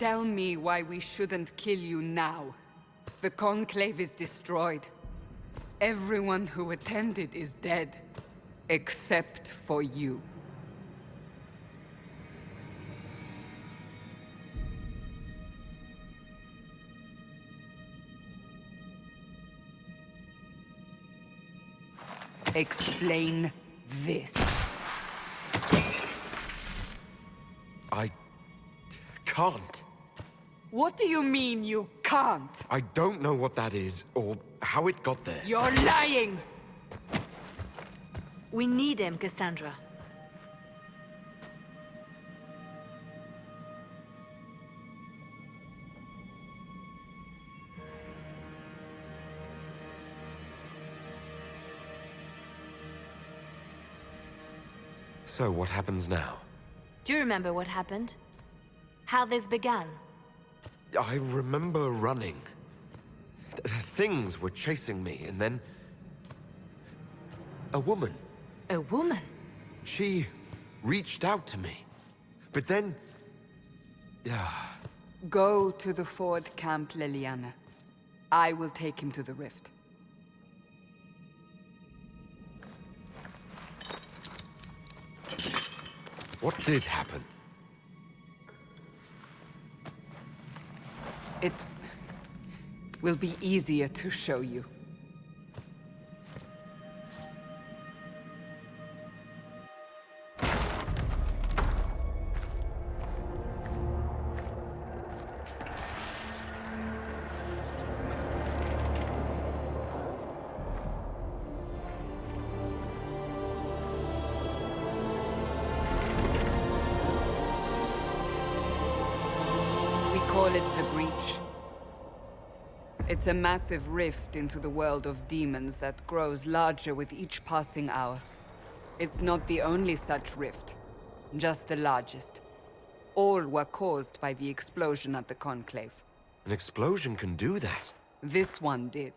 Tell me why we shouldn't kill you now. The Conclave is destroyed. Everyone who attended is dead. Except for you. Explain this. I can't. What do you mean you can't? I don't know what that is, or how it got there. You're lying! We need him, Cassandra. So what happens now? Do you remember what happened? How this began? I remember running. Things were chasing me, and then... a woman. A woman? She reached out to me. But then... Go to the Ford camp, Liliana. I will take him to the rift. What did happen? It will be easier to show you. Call it the Breach. It's a massive rift into the world of demons that grows larger with each passing hour. It's not the only such rift, just the largest. All were caused by the explosion at the Conclave. An explosion can do that? This one did.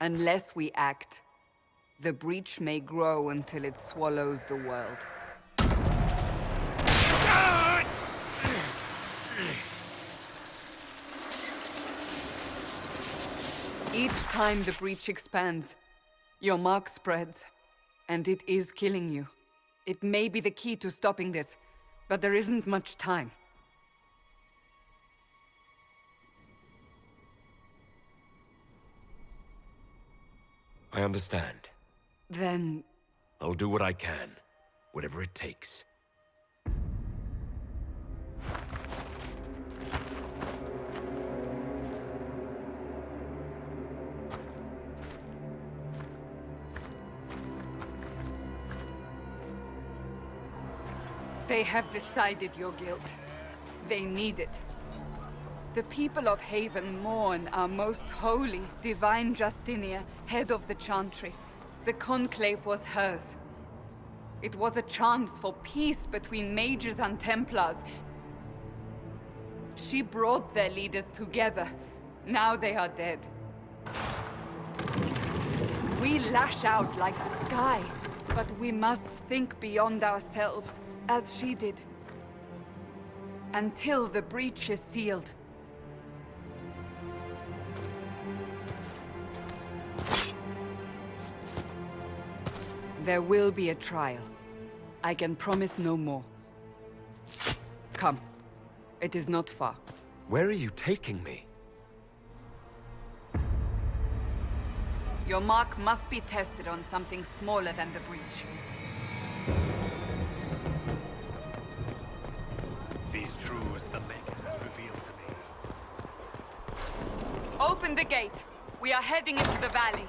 Unless we act, the Breach may grow until it swallows the world. Each time the Breach expands, your mark spreads, and it is killing you. It may be the key to stopping this, but there isn't much time. I understand. Then... I'll do what I can, whatever it takes. They have decided your guilt. They need it. The people of Haven mourn our most holy, divine Justinia, head of the Chantry. The Conclave was hers. It was a chance for peace between mages and Templars. She brought their leaders together. Now they are dead. We lash out like the sky, but we must think beyond ourselves, as she did. Until the breach is sealed. There will be a trial. I can promise no more. Come. It is not far. Where are you taking me? Your mark must be tested on something smaller than the breach. These truths the Maker has revealed to me. Open the gate. We are heading into the valley.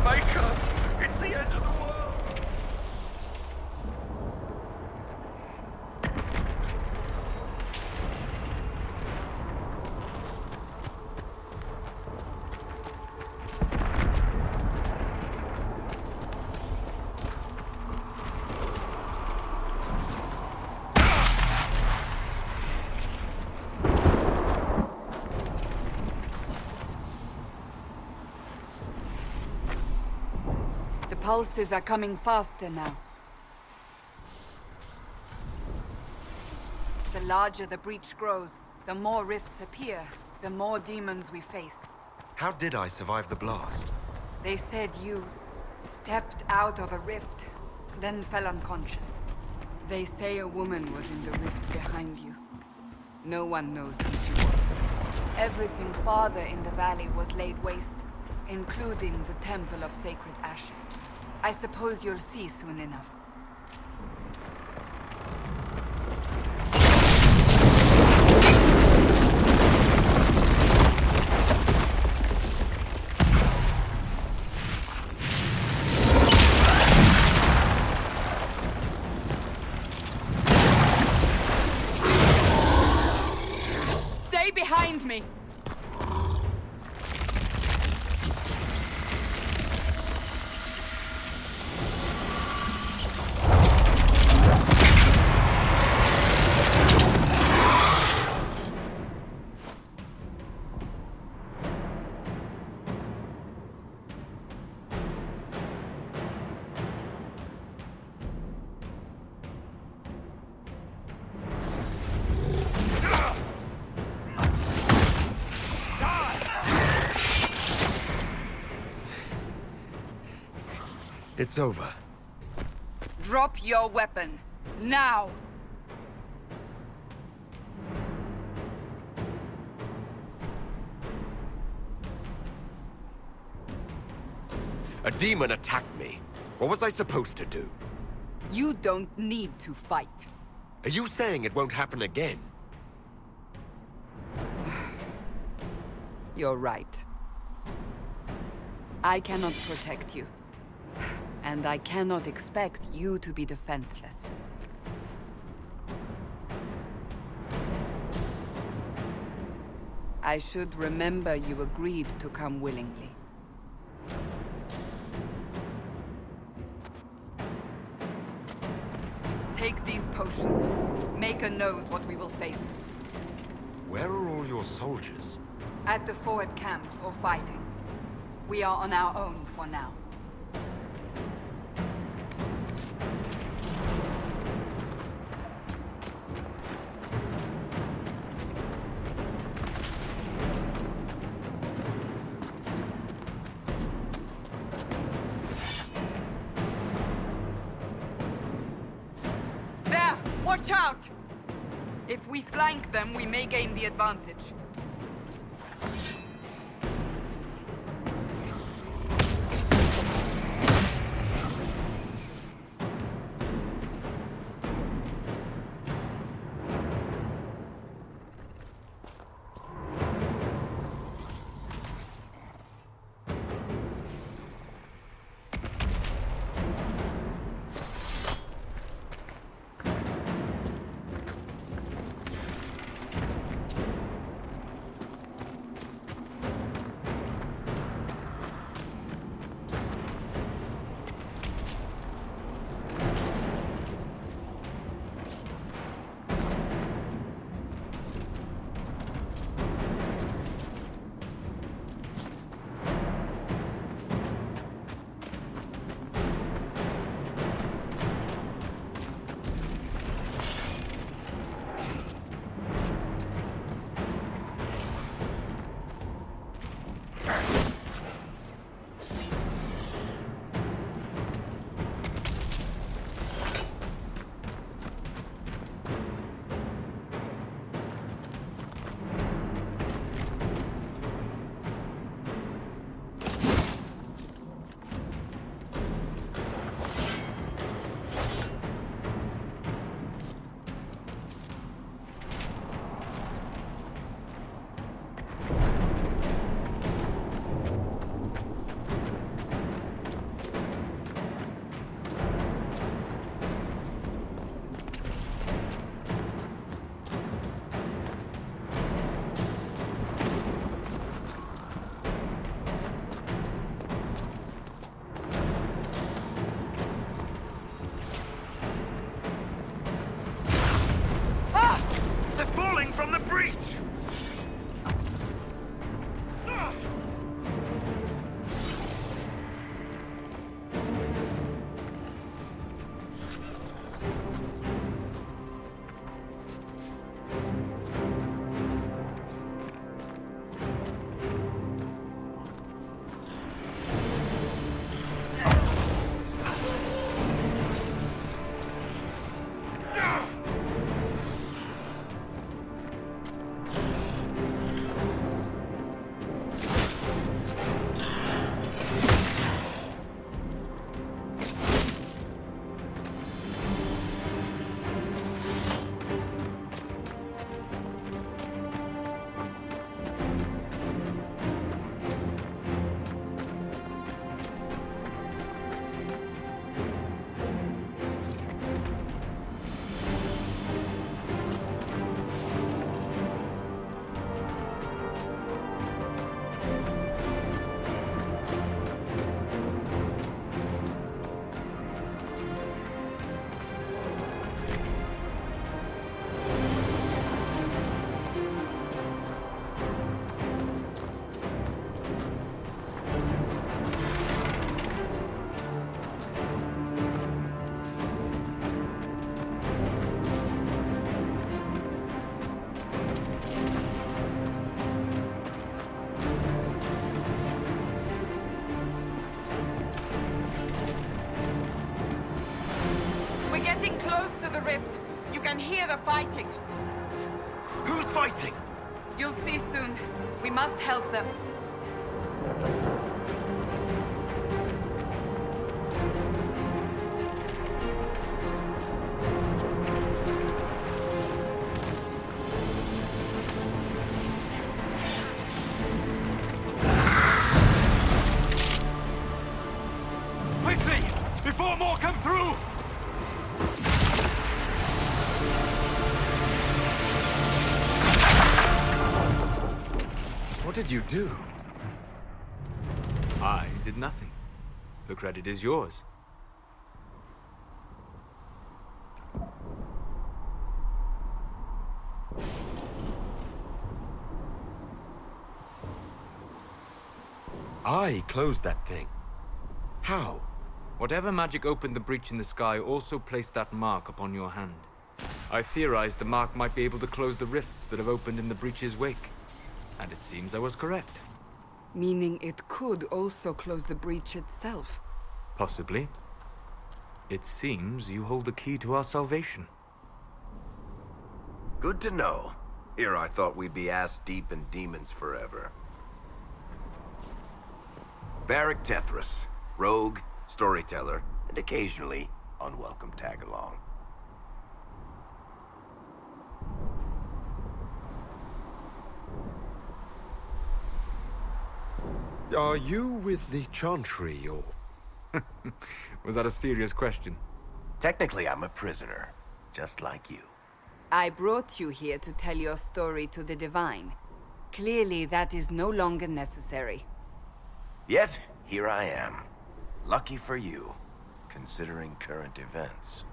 Maker! It's the end of the world! pulses are coming faster now. The larger the breach grows, the more rifts appear, the more demons we face. How did I survive the blast? They said you stepped out of a rift, then fell unconscious. They say a woman was in the rift behind you. No one knows who she was. Everything farther in the valley was laid waste, including the Temple of Sacred Ashes. I suppose you'll see soon enough. Stay behind me! It's over. Drop your weapon. Now! A demon attacked me. What was I supposed to do? You don't need to fight. Are you saying it won't happen again? You're right. I cannot protect you. And I cannot expect you to be defenseless. I should remember you agreed to come willingly. Take these potions. Maker knows what we will face. Where are all your soldiers? At the forward camp or fighting. We are on our own for now. There! Watch out! If we flank them, we may gain the advantage. can hear the fighting. Who's fighting? You'll see soon. We must help them. Quickly! Before more come through! What did you do? I did nothing. The credit is yours. I closed that thing. How? Whatever magic opened the breach in the sky also placed that mark upon your hand. I theorized the mark might be able to close the rifts that have opened in the breach's wake. And it seems I was correct. Meaning it could also close the breach itself. Possibly. It seems you hold the key to our salvation. Good to know. Here I thought we'd be ass-deep in demons forever. Varric Tethras, rogue, storyteller, and occasionally unwelcome tag-along. Are you with the Chantry, or...? Was that a serious question? Technically, I'm a prisoner, just like you. I brought you here to tell your story to the Divine. Clearly, that is no longer necessary. Yet, here I am. Lucky for you, considering current events.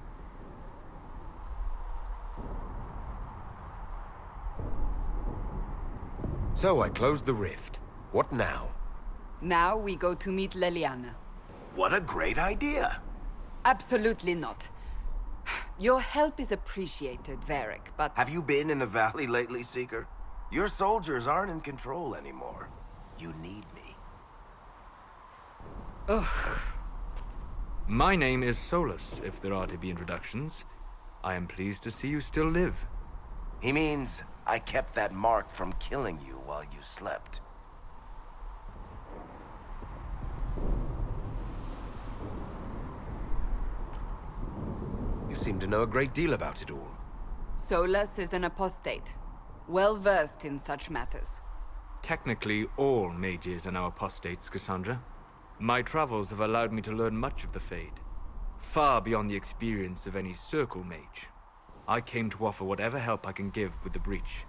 So I closed the rift. What now? Now we go to meet Leliana. What a great idea! Absolutely not. Your help is appreciated, Varric, but... Have you been in the valley lately, Seeker? Your soldiers aren't in control anymore. You need me. Ugh. My name is Solus, if there are to be introductions. I am pleased to see you still live. He means I kept that mark from killing you while you slept. You seem to know a great deal about it all. Solus is an apostate, well-versed in such matters. Technically, all mages are now apostates, Cassandra. My travels have allowed me to learn much of the Fade, far beyond the experience of any circle mage. I came to offer whatever help I can give with the breach.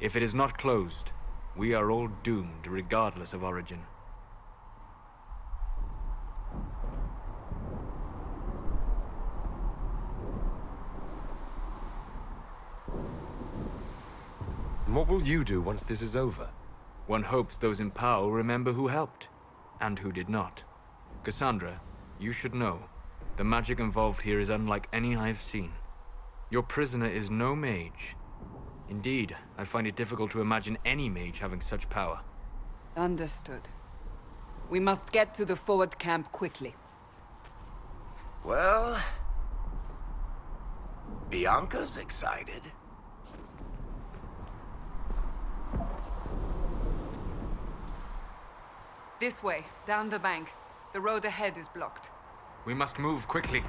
If it is not closed, we are all doomed regardless of origin. And what will you do once this is over? One hopes those in power will remember who helped, and who did not. Cassandra, you should know, the magic involved here is unlike any I've seen. Your prisoner is no mage. Indeed, I find it difficult to imagine any mage having such power. Understood. We must get to the forward camp quickly. Well... Bianca's excited. This way, down the bank. The road ahead is blocked. We must move quickly.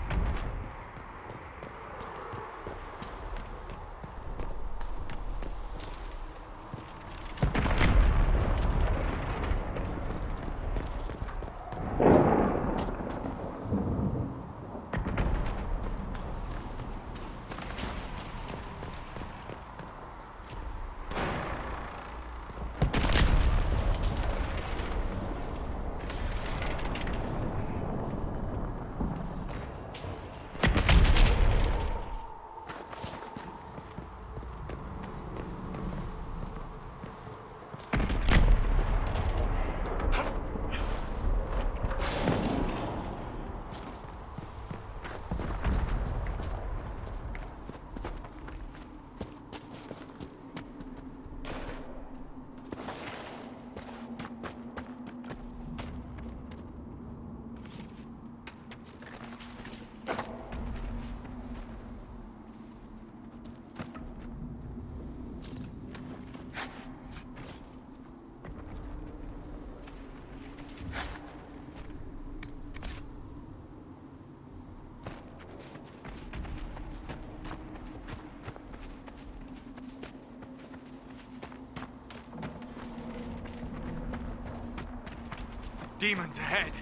Demons ahead.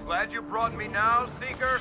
Glad you brought me now, Seeker?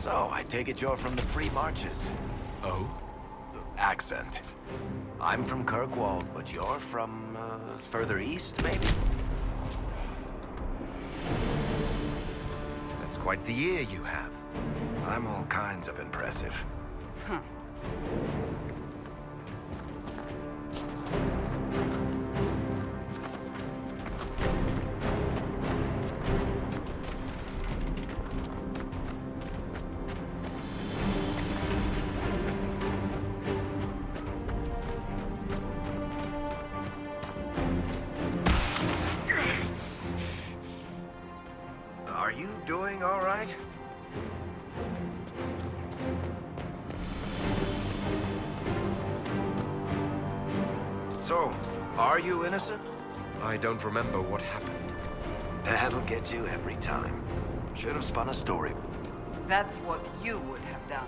So, I take it you're from the Free Marches. Oh? Accent. I'm from Kirkwall, but you're from, further east, maybe? That's quite the ear you have. I'm all kinds of impressive. Huh. Are you doing all right? So, are you innocent? I don't remember what happened. That'll get you every time. Should have spun a story. That's what you would have done.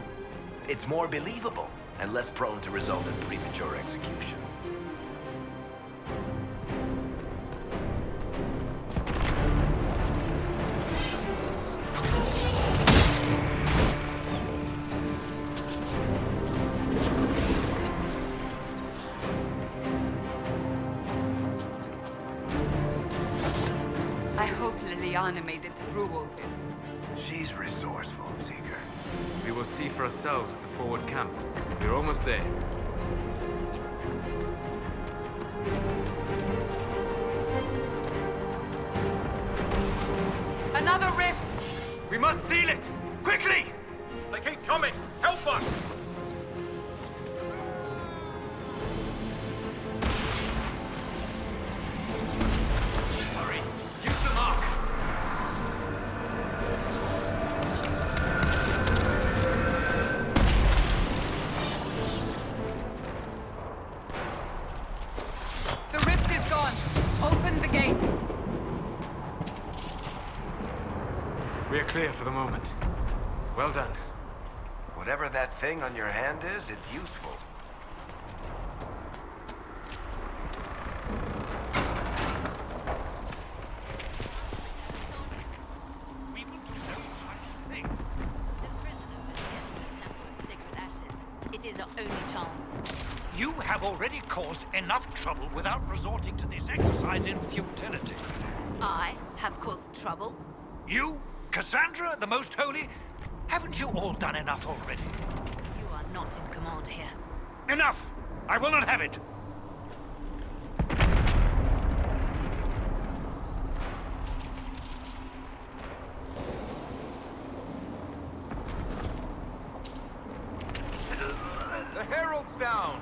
It's more believable and less prone to result in premature execution. I hope Liliana made it through all this. She's resourceful, Seeker. We will see for ourselves at the forward camp. We're almost there. Another rift! We must seal it! Quickly! They keep coming! Help us! Hurry! Use the mark! The rift is gone. Open the gate. We're clear for the moment. Well done. Whatever that thing on your hand is, it's useful. chance. You have already caused enough trouble without resorting to this exercise in futility. I have caused trouble? You, Cassandra, the Most Holy, haven't you all done enough already? You are not in command here. Enough! I will not have it! The Herald's down!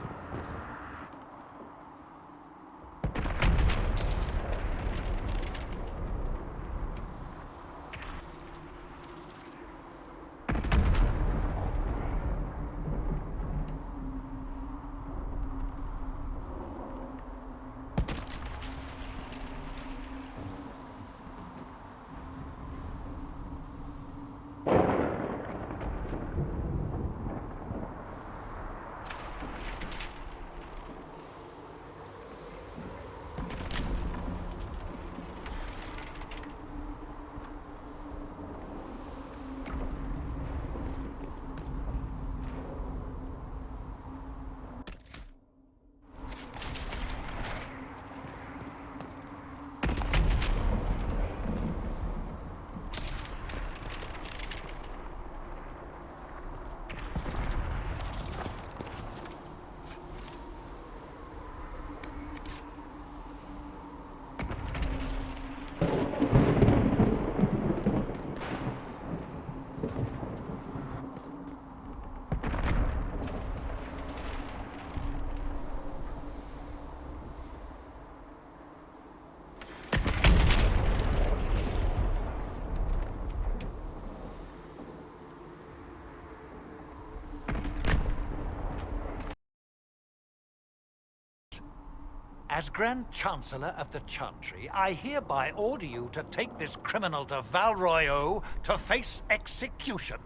As Grand Chancellor of the Chantry, I hereby order you to take this criminal to Val Royeaux to face execution.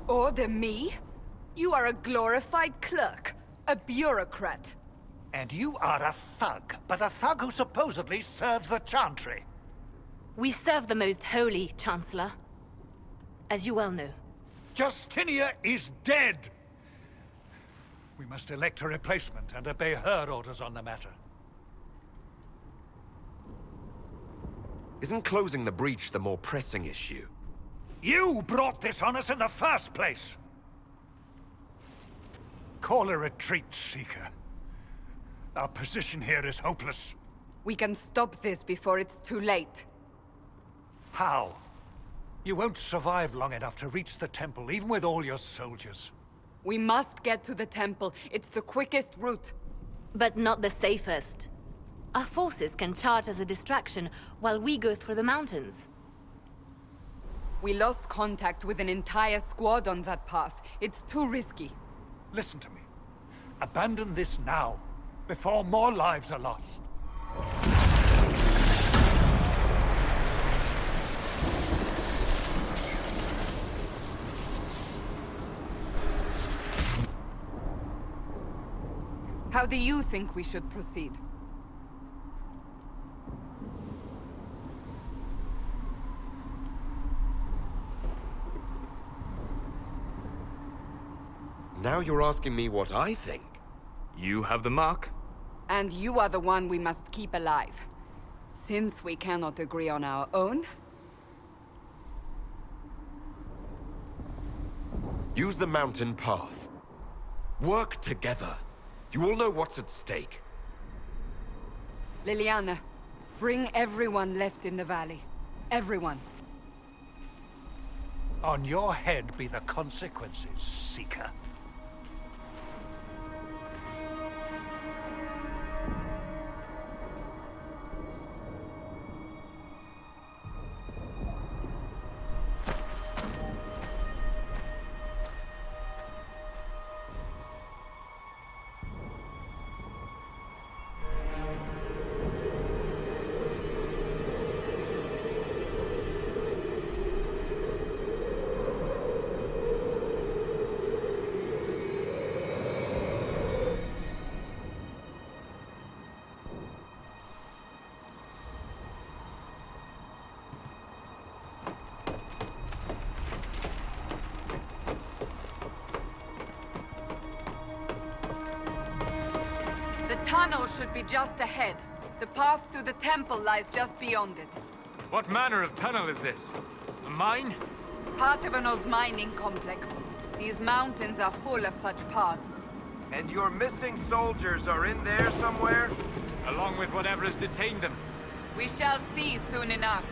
Order me? You are a glorified clerk, a bureaucrat. And you are a thug, but a thug who supposedly serves the Chantry. We serve the Most Holy, Chancellor. As you well know. Justinia is dead! We must elect a replacement and obey her orders on the matter. Isn't closing the breach the more pressing issue? You brought this on us in the first place! Call a retreat, Seeker. Our position here is hopeless. We can stop this before it's too late. How? You won't survive long enough to reach the temple, even with all your soldiers. We must get to the temple. It's the quickest route. But not the safest. Our forces can charge as a distraction while we go through the mountains. We lost contact with an entire squad on that path. It's too risky. Listen to me. Abandon this now, before more lives are lost. How do you think we should proceed? Now you're asking me what I think. You have the mark. And you are the one we must keep alive. Since we cannot agree on our own... Use the mountain path. Work together. You all know what's at stake. Liliana, bring everyone left in the valley. Everyone. On your head be the consequences, Seeker. tunnel should be just ahead. The path to the temple lies just beyond it. What manner of tunnel is this? A mine? Part of an old mining complex. These mountains are full of such paths. And your missing soldiers are in there somewhere? Along with whatever has detained them. We shall see soon enough.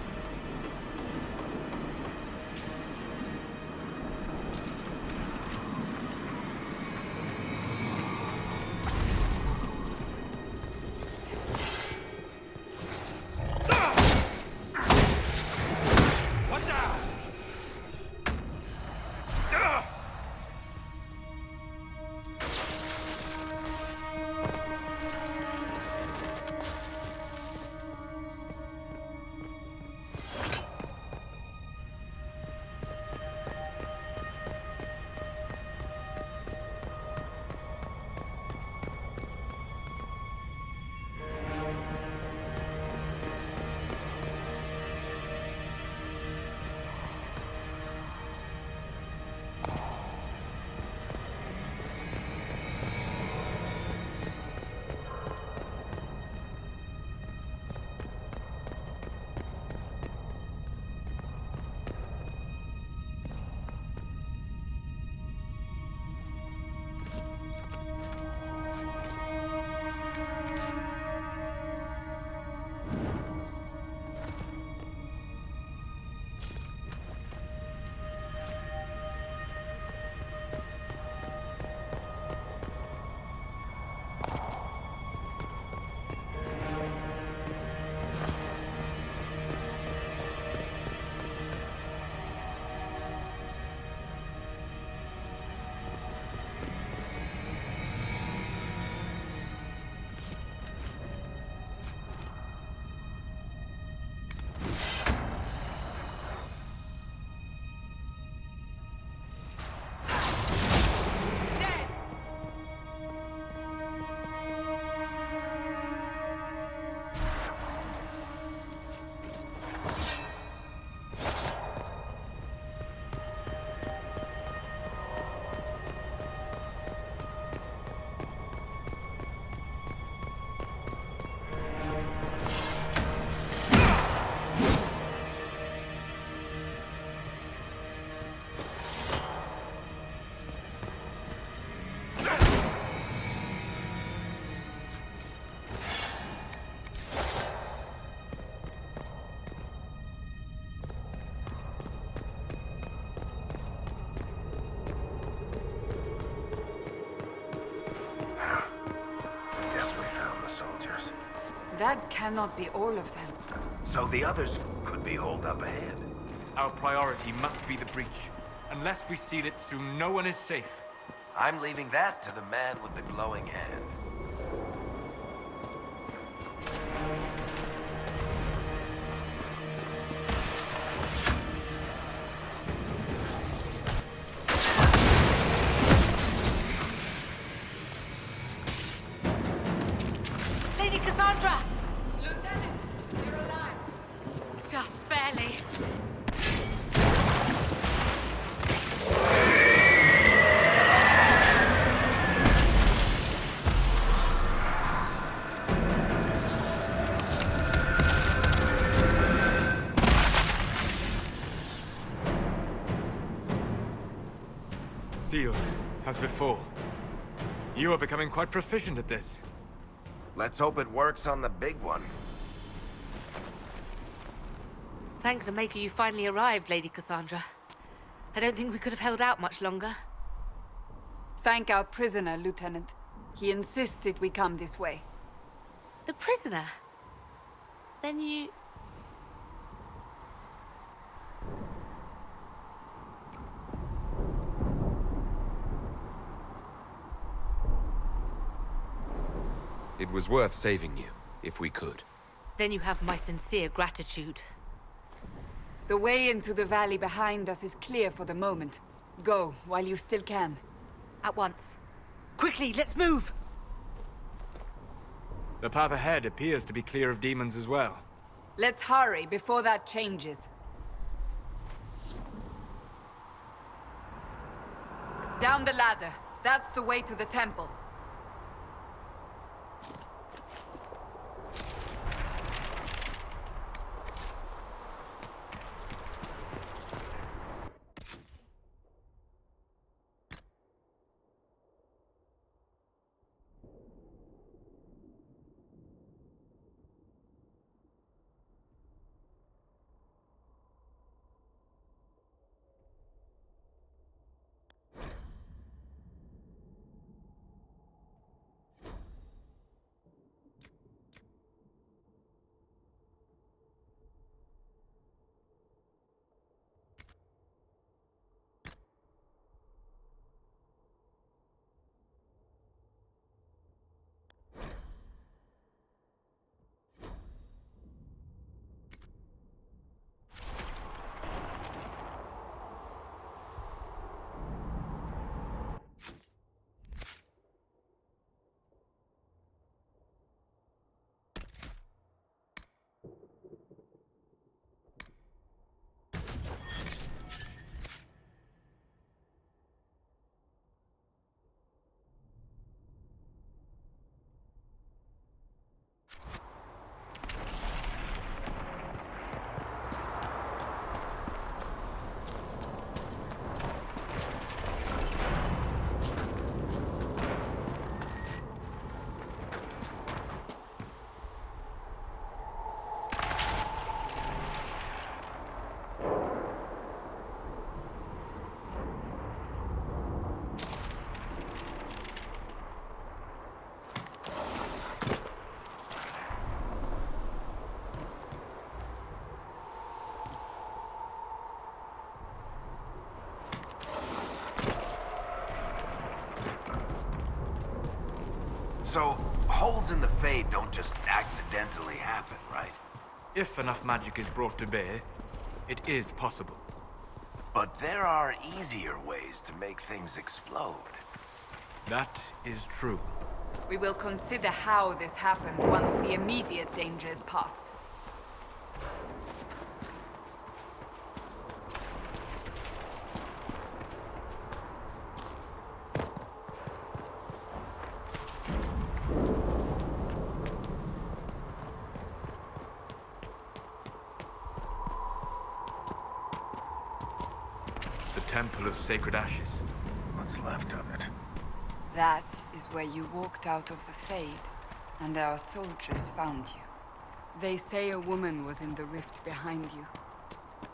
That cannot be all of them. So the others could be holed up ahead. Our priority must be the breach. Unless we seal it soon, no one is safe. I'm leaving that to the man with the glowing hand. Lady Cassandra! Lieutenant, you're alive. Just barely. Sealed, as before. You are becoming quite proficient at this. Let's hope it works on the big one. Thank the Maker you finally arrived, Lady Cassandra. I don't think we could have held out much longer. Thank our prisoner, Lieutenant. He insisted we come this way. The prisoner? Then you... It was worth saving you, if we could. Then you have my sincere gratitude. The way into the valley behind us is clear for the moment. Go, while you still can. At once. Quickly, let's move! The path ahead appears to be clear of demons as well. Let's hurry before that changes. Down the ladder. That's the way to the temple. So, holes in the Fade don't just accidentally happen, right? If enough magic is brought to bear, it is possible. But there are easier ways to make things explode. That is true. We will consider how this happened once the immediate danger is past. The Temple of Sacred Ashes. What's left of it? That is where you walked out of the Fade, and our soldiers found you. They say a woman was in the rift behind you.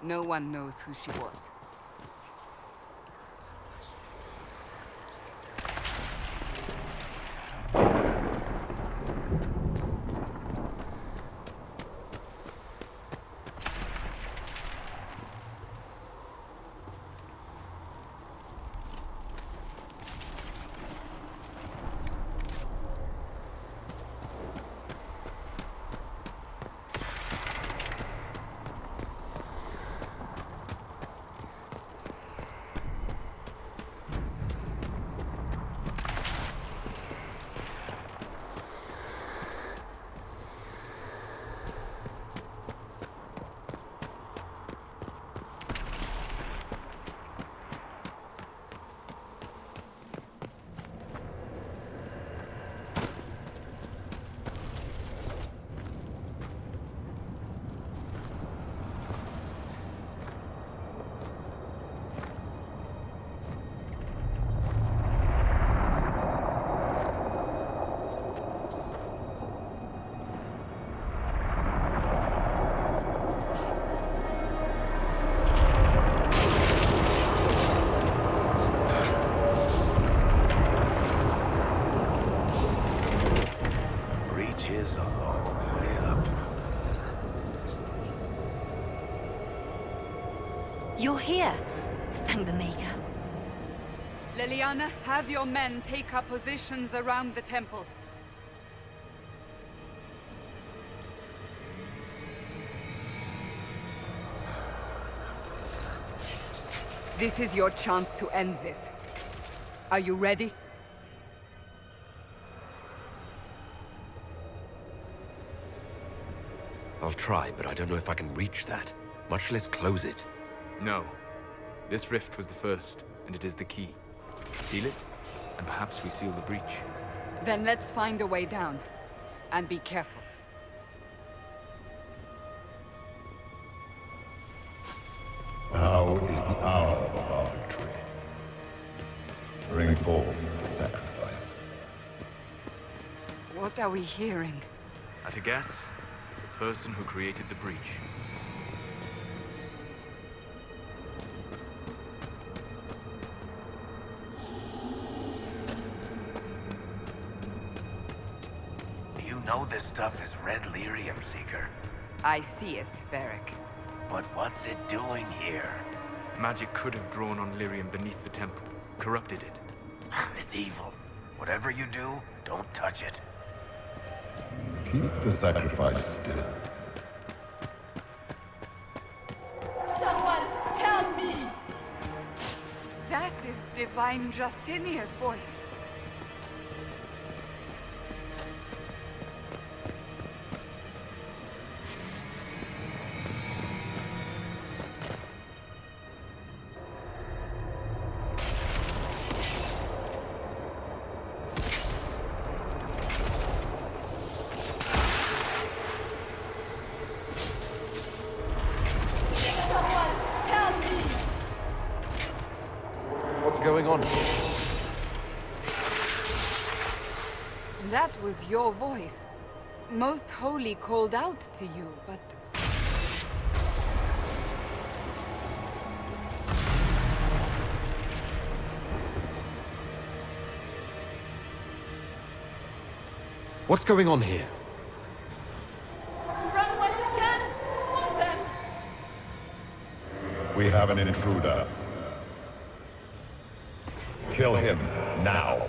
No one knows who she was. Is a long way up. You're here. Thank the Maker. Liliana, have your men take up positions around the temple. This is your chance to end this. Are you ready? I'll try, but I don't know if I can reach that, much less close it. No. This rift was the first, and it is the key. Seal it, and perhaps we seal the breach. Then let's find a way down. And be careful. Now is the hour of our victory. Bring forth the sacrifice. What are we hearing? At a guess, the person who created the breach. You know this stuff is red lyrium, Seeker. I see it, Varric. But what's it doing here? Magic could have drawn on lyrium beneath the temple, corrupted it. It's evil. Whatever you do, don't touch it. Keep the sacrifice still. Someone help me! That is Divine Justinia's voice. What's going on? That was your voice. Most Holy called out to you, but... What's going on here? Run while you can! Want them! We have an intruder. Kill him now.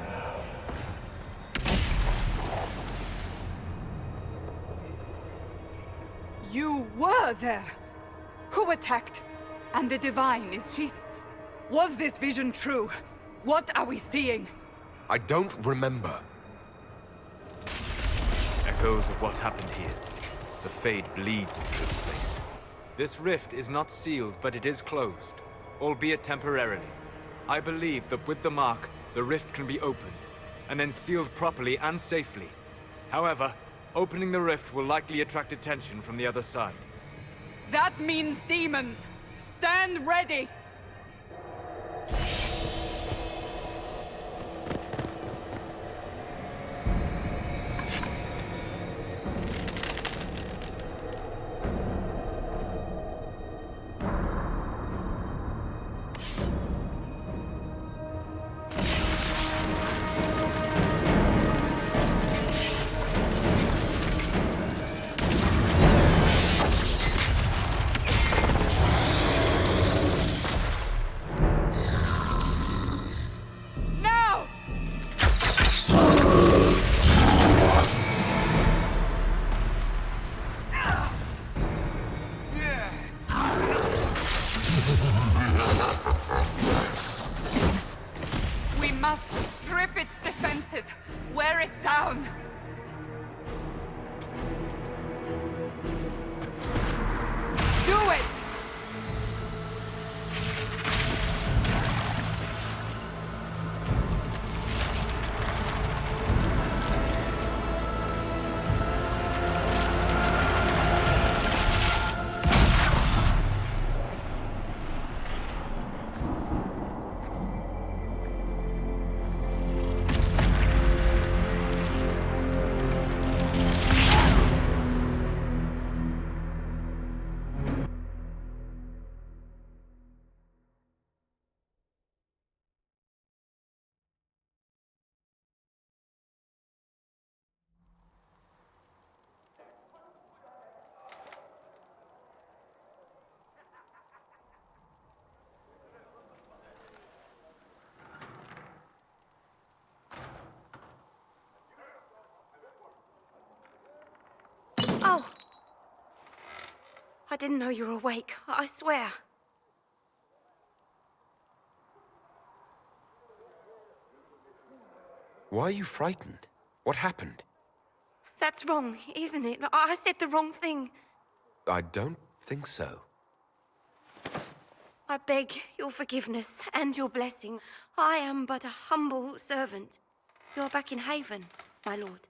You were there! Who attacked? And the Divine, is she... Was this vision true? What are we seeing? I don't remember. Echoes of what happened here. The Fade bleeds into this place. This rift is not sealed, but it is closed, albeit temporarily. I believe that with the mark, the rift can be opened, and then sealed properly and safely. However, opening the rift will likely attract attention from the other side. That means demons! Stand ready! Oh! I didn't know you were awake, I swear. Why are you frightened? What happened? That's wrong, isn't it? I said the wrong thing. I don't think so. I beg your forgiveness and your blessing. I am but a humble servant. You're back in Haven, my lord.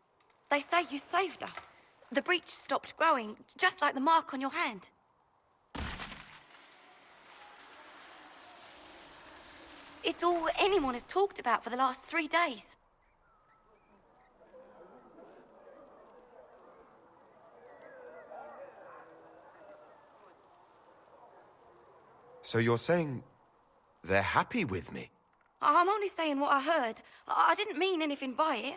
They say you saved us. The breach stopped growing, just like the mark on your hand. It's all anyone has talked about for the last 3 days. So you're saying they're happy with me? I'm only saying what I heard. I didn't mean anything by it.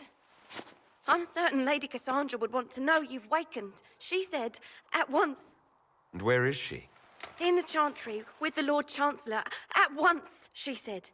I'm certain Lady Cassandra would want to know you've wakened. She said, at once. And where is she? In the Chantry, with the Lord Chancellor. At once, she said.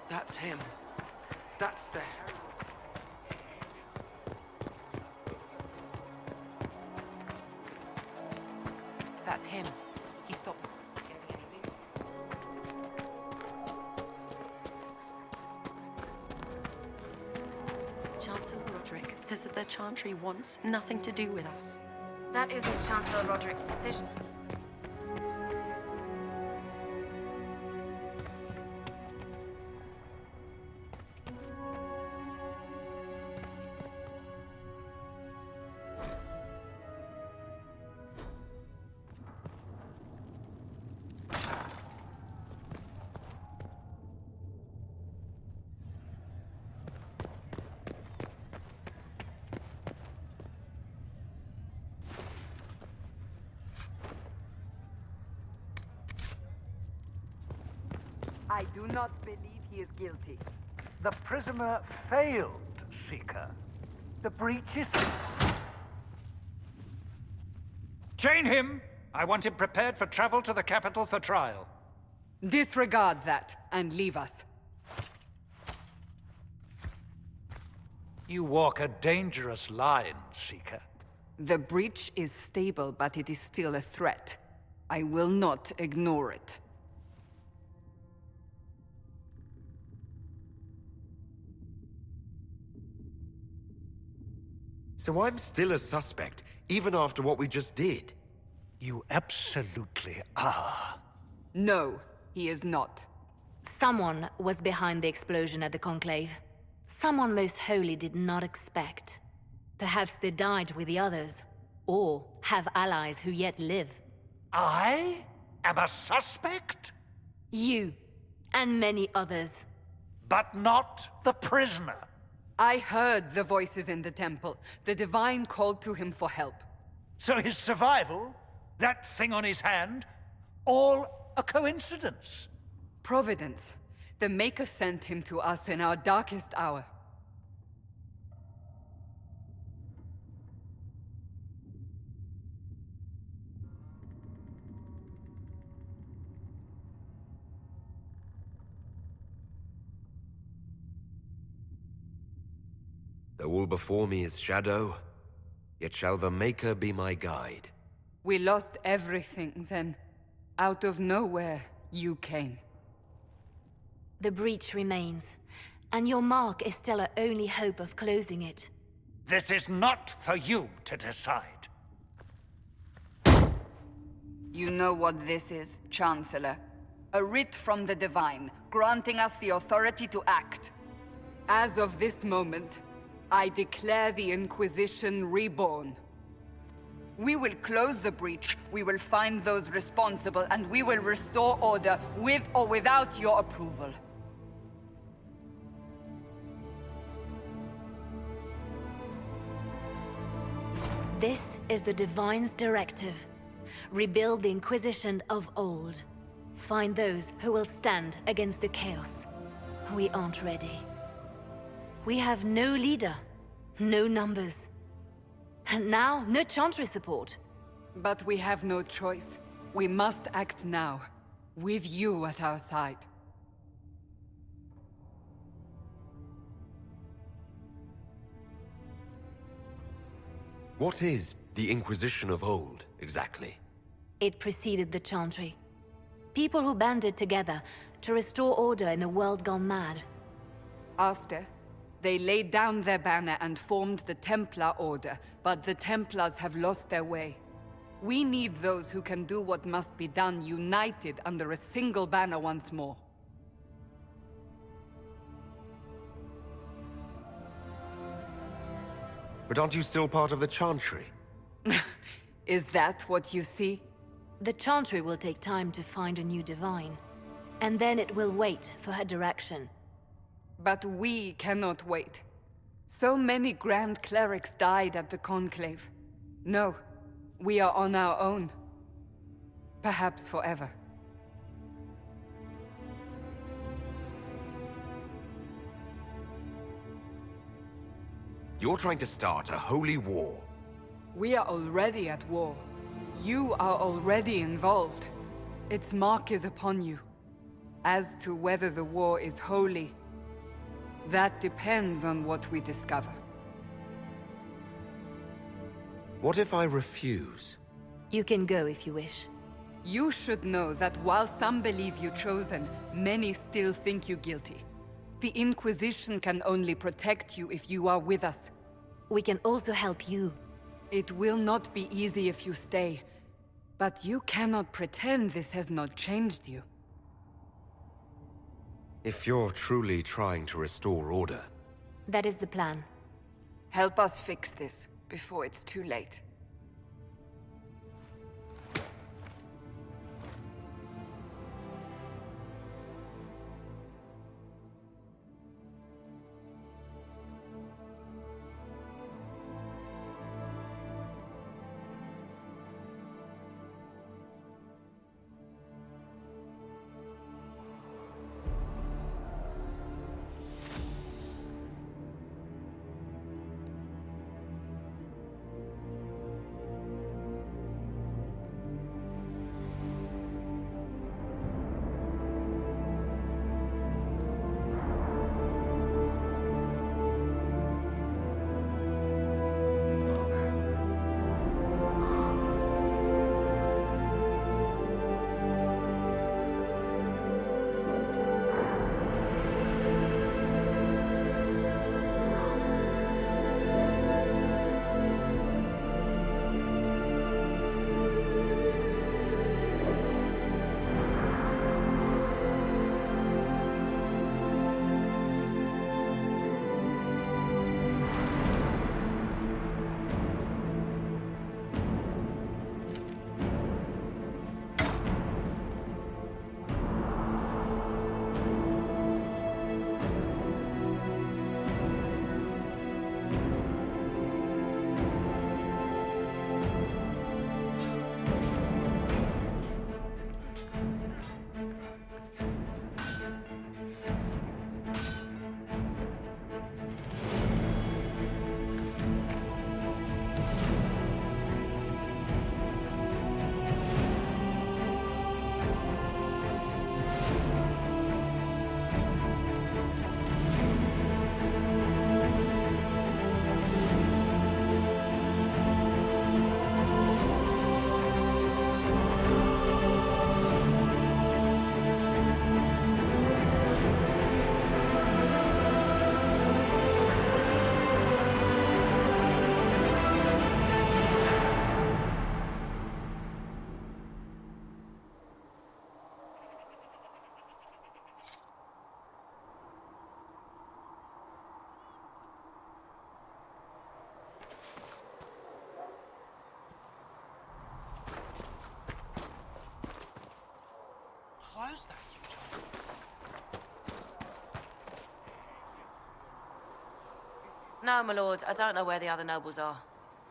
That's him. That's the herald. That's him. He stopped getting any bigger. Chancellor Roderick says that the Chantry wants nothing to do with us. That isn't Chancellor Roderick's decisions. I do not believe he is guilty. The prisoner failed, Seeker. The breach is... Chain him! I want him prepared for travel to the capital for trial. Disregard that and leave us. You walk a dangerous line, Seeker. The breach is stable, but it is still a threat. I will not ignore it. So I'm still a suspect, even after what we just did? You absolutely are. No, he is not. Someone was behind the explosion at the Conclave. Someone most holy did not expect. Perhaps they died with the others, or have allies who yet live. I am a suspect? You, and many others. But not the prisoner. I heard the voices in the temple. The Divine called to him for help. So his survival, that thing on his hand, all a coincidence? Providence. The Maker sent him to us in our darkest hour. Though all before me is shadow, yet shall the Maker be my guide. We lost everything then. Out of nowhere, you came. The breach remains, and your mark is still our only hope of closing it. This is not for you to decide. You know what this is, Chancellor. A writ from the Divine, granting us the authority to act. As of this moment, I declare the Inquisition reborn. We will close the breach, we will find those responsible, and we will restore order with or without your approval. This is the Divine's directive. Rebuild the Inquisition of old. Find those who will stand against the chaos. We aren't ready. We have no leader, no numbers. And now, no Chantry support. But we have no choice. We must act now, with you at our side. What is the Inquisition of old, exactly? It preceded the Chantry. People who banded together to restore order in a world gone mad. After, they laid down their banner and formed the Templar Order, but the Templars have lost their way. We need those who can do what must be done, united under a single banner once more. But aren't you still part of the Chantry? Is that what you see? The Chantry will take time to find a new Divine. And then it will wait for her direction. But we cannot wait. So many Grand Clerics died at the Conclave. No, we are on our own. Perhaps forever. You're trying to start a holy war. We are already at war. You are already involved. Its mark is upon you. As to whether the war is holy, that depends on what we discover. What if I refuse? You can go if you wish. You should know that while some believe you chosen, many still think you guilty. The Inquisition can only protect you if you are with us. We can also help you. It will not be easy if you stay, but you cannot pretend this has not changed you. If you're truly trying to restore order... That is the plan. Help us fix this before it's too late. Close that, you child. No, my lord, I don't know where the other nobles are.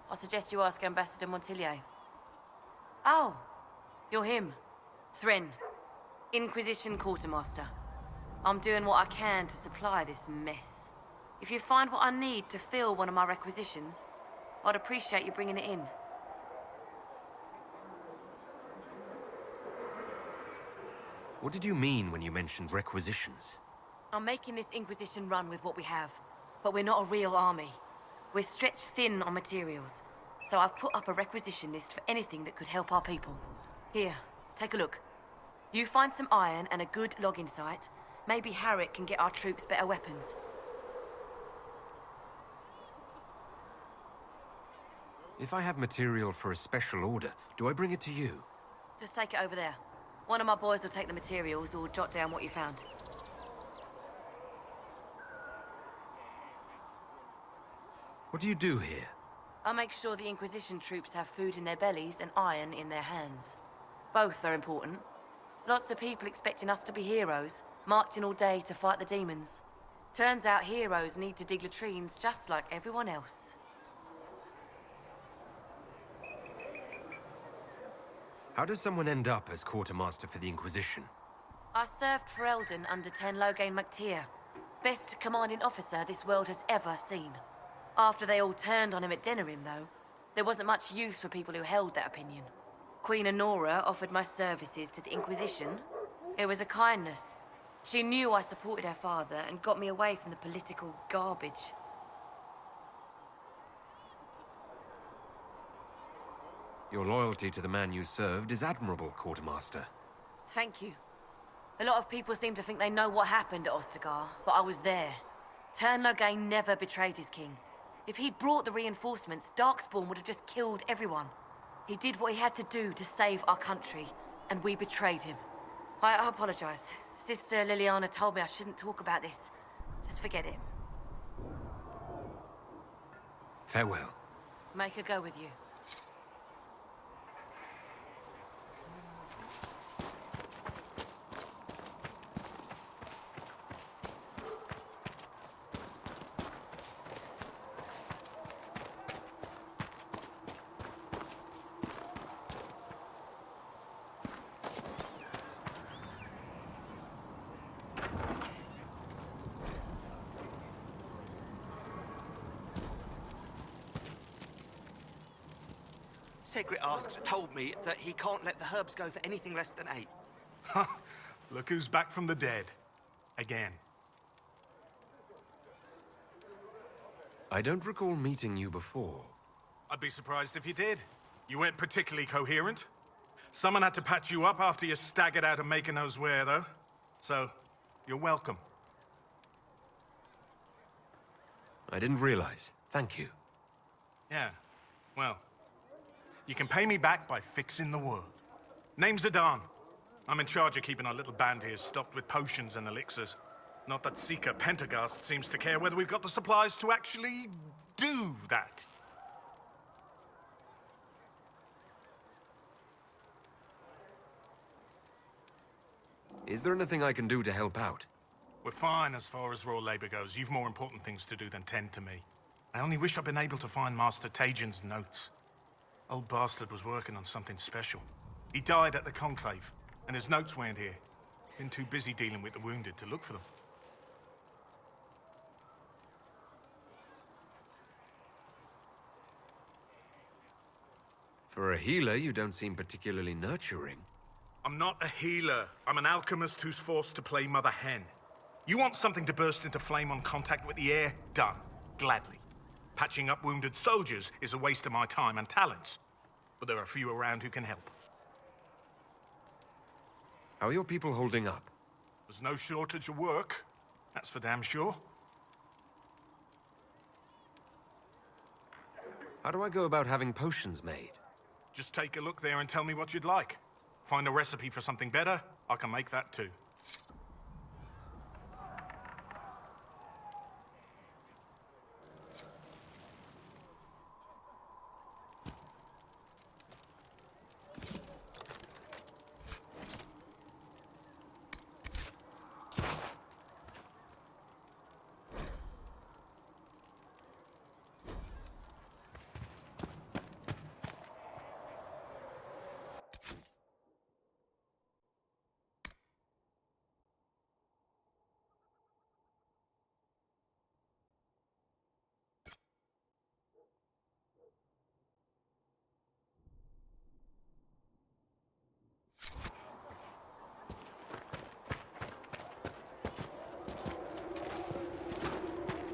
I suggest you ask Ambassador Montillier. Oh, you're him. Thrin, Inquisition Quartermaster. I'm doing what I can to supply this mess. If you find what I need to fill one of my requisitions, I'd appreciate you bringing it in. What did you mean when you mentioned requisitions? I'm making this Inquisition run with what we have, but we're not a real army. We're stretched thin on materials, so I've put up a requisition list for anything that could help our people. Here, take a look. You find some iron and a good logging site, maybe Harriet can get our troops better weapons. If I have material for a special order, do I bring it to you? Just take it over there. One of my boys will take the materials or jot down what you found. What do you do here? I make sure the Inquisition troops have food in their bellies and iron in their hands. Both are important. Lots of people expecting us to be heroes, marching all day to fight the demons. Turns out heroes need to dig latrines just like everyone else. How does someone end up as quartermaster for the Inquisition? I served for Eldon under 10 Logain MacTier. Best commanding officer this world has ever seen. After they all turned on him at Denerim, though, there wasn't much use for people who held that opinion. Queen Honora offered my services to the Inquisition. It was a kindness. She knew I supported her father and got me away from the political garbage. Your loyalty to the man you served is admirable, Quartermaster. Thank you. A lot of people seem to think they know what happened at Ostagar, but I was there. Turn Loghain never betrayed his king. If he'd brought the reinforcements, Darkspawn would have just killed everyone. He did what he had to do to save our country, and we betrayed him. I apologize. Sister Liliana told me I shouldn't talk about this. Just forget it. Farewell. Make her go with you. Segret told me that he can't let the herbs go for anything less than 8. Huh. Look who's back from the dead. Again. I don't recall meeting you before. I'd be surprised if you did. You weren't particularly coherent. Someone had to patch you up after you staggered out of making knows where, though. So, you're welcome. I didn't realize. Thank you. Yeah, well, you can pay me back by fixing the world. Name's Adan. I'm in charge of keeping our little band here stocked with potions and elixirs. Not that Seeker Pentagast seems to care whether we've got the supplies to actually do that. Is there anything I can do to help out? We're fine as far as raw labor goes. You've more important things to do than tend to me. I only wish I'd been able to find Master Tajin's notes. Old bastard was working on something special. He died at the Conclave, and his notes weren't here. Been too busy dealing with the wounded to look for them. For a healer, you don't seem particularly nurturing. I'm not a healer. I'm an alchemist who's forced to play Mother Hen. You want something to burst into flame on contact with the air? Done. Gladly. Patching up wounded soldiers is a waste of my time and talents. But there are a few around who can help. How are your people holding up? There's no shortage of work. That's for damn sure. How do I go about having potions made? Just take a look there and tell me what you'd like. Find a recipe for something better, I can make that too.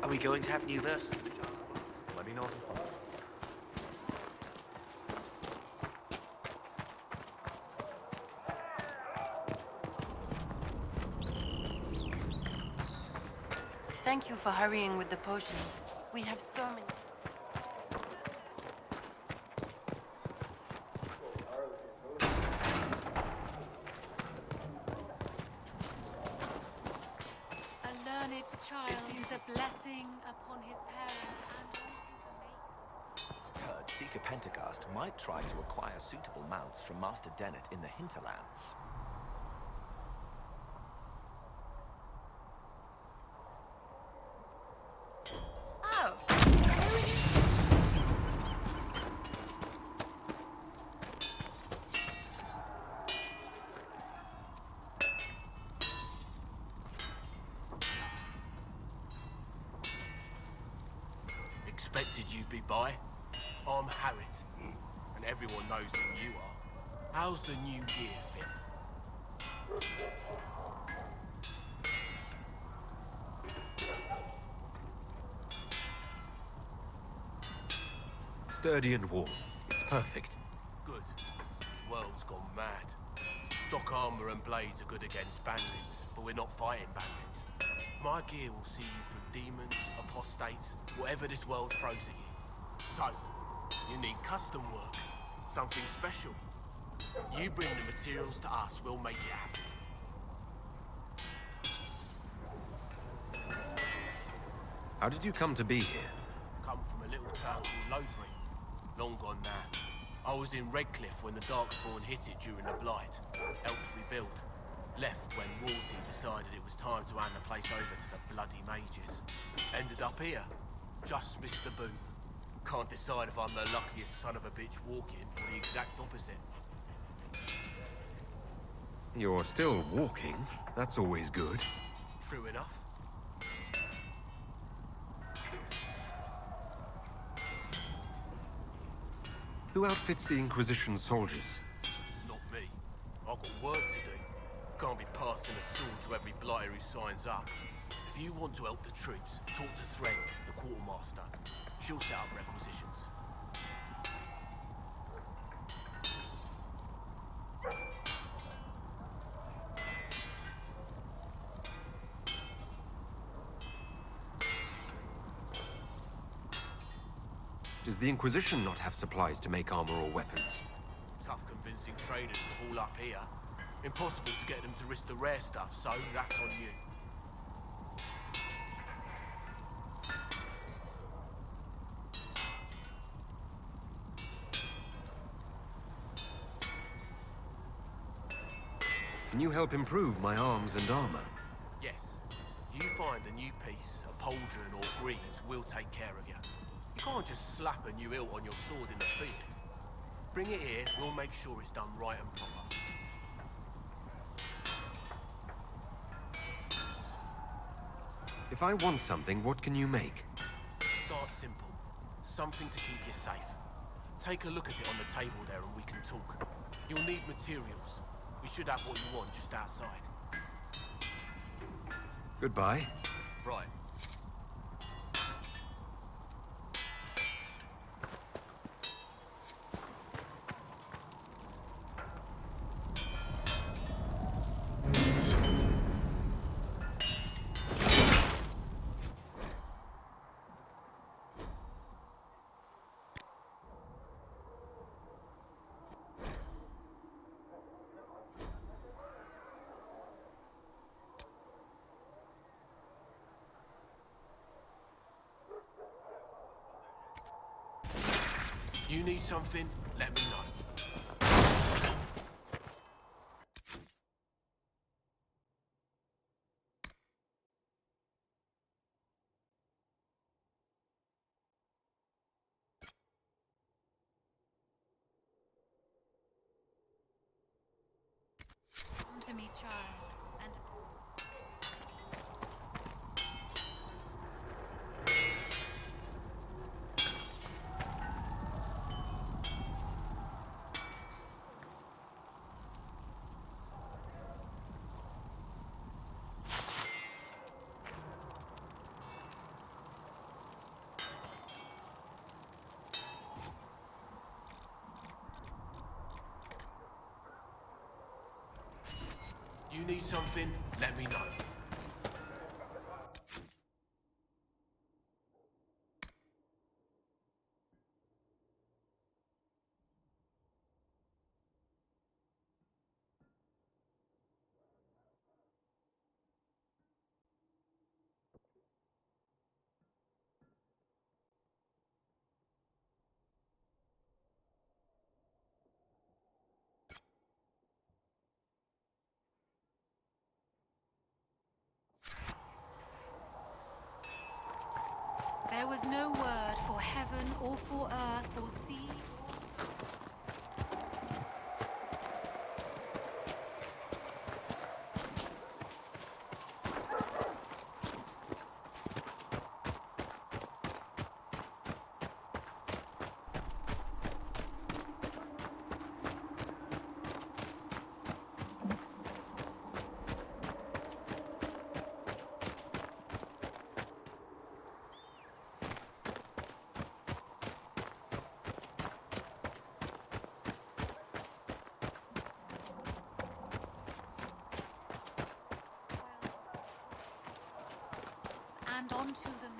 Are we going to have new verses? Let me know if you find Thank you for hurrying with the potions. We have so many. A learned child is a blessing upon his parents and Heard Seeker Pentagast might try to acquire suitable mounts from Master Dennett in the hinterlands. you be by? I'm Harriet, and everyone knows who you are. How's the new gear fit? Sturdy and warm. It's perfect. Good. The world's gone mad. Stock armor and blades are good against bandits, but we're not fighting bandits. My gear will see you through demons, apostates, whatever this world throws at you. So, you need custom work. Something special. You bring the materials to us, we'll make it happen. How did you come to be here? Come from a little town called Lothring. Long gone now. I was in Redcliffe when the Darkspawn hit it during the Blight. Helped rebuild. Left when royalty decided it was time to hand the place over to the bloody mages. Ended up here. Just missed the boot. Can't decide if I'm the luckiest son of a bitch walking or the exact opposite. You're still walking. That's always good. True enough. Who outfits the Inquisition soldiers? Not me. I've got work to do. Can't be passing a sword to every blighter who signs up. If you want to help the troops, talk to Thren, the quartermaster. She'll set up requisitions. Does the Inquisition not have supplies to make armor or weapons? Tough convincing traders to haul up here. Impossible to get them to risk the rare stuff, so that's on you. Can you help improve my arms and armor? Yes. You find a new piece, a pauldron or greaves, we'll take care of you. You can't just slap a new hilt on your sword in the field. Bring it here, we'll make sure it's done right and proper. If I want something, what can you make? Start simple. Something to keep you safe. Take a look at it on the table there and we can talk. You'll need materials. We should have what you want just outside. Goodbye. Right. You need something? Let me know. Come to me, child, and You need something? Let me know. there was no word for heaven or for earth or sea. stand onto them.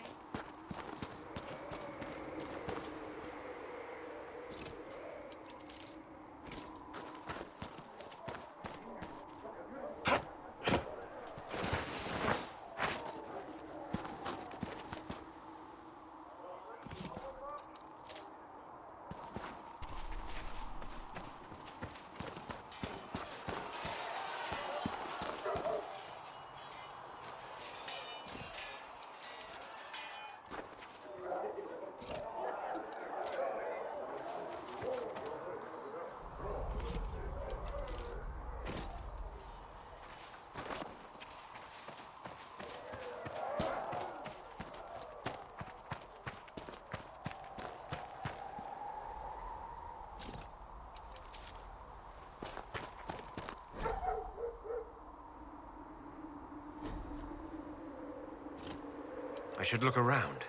I should look around.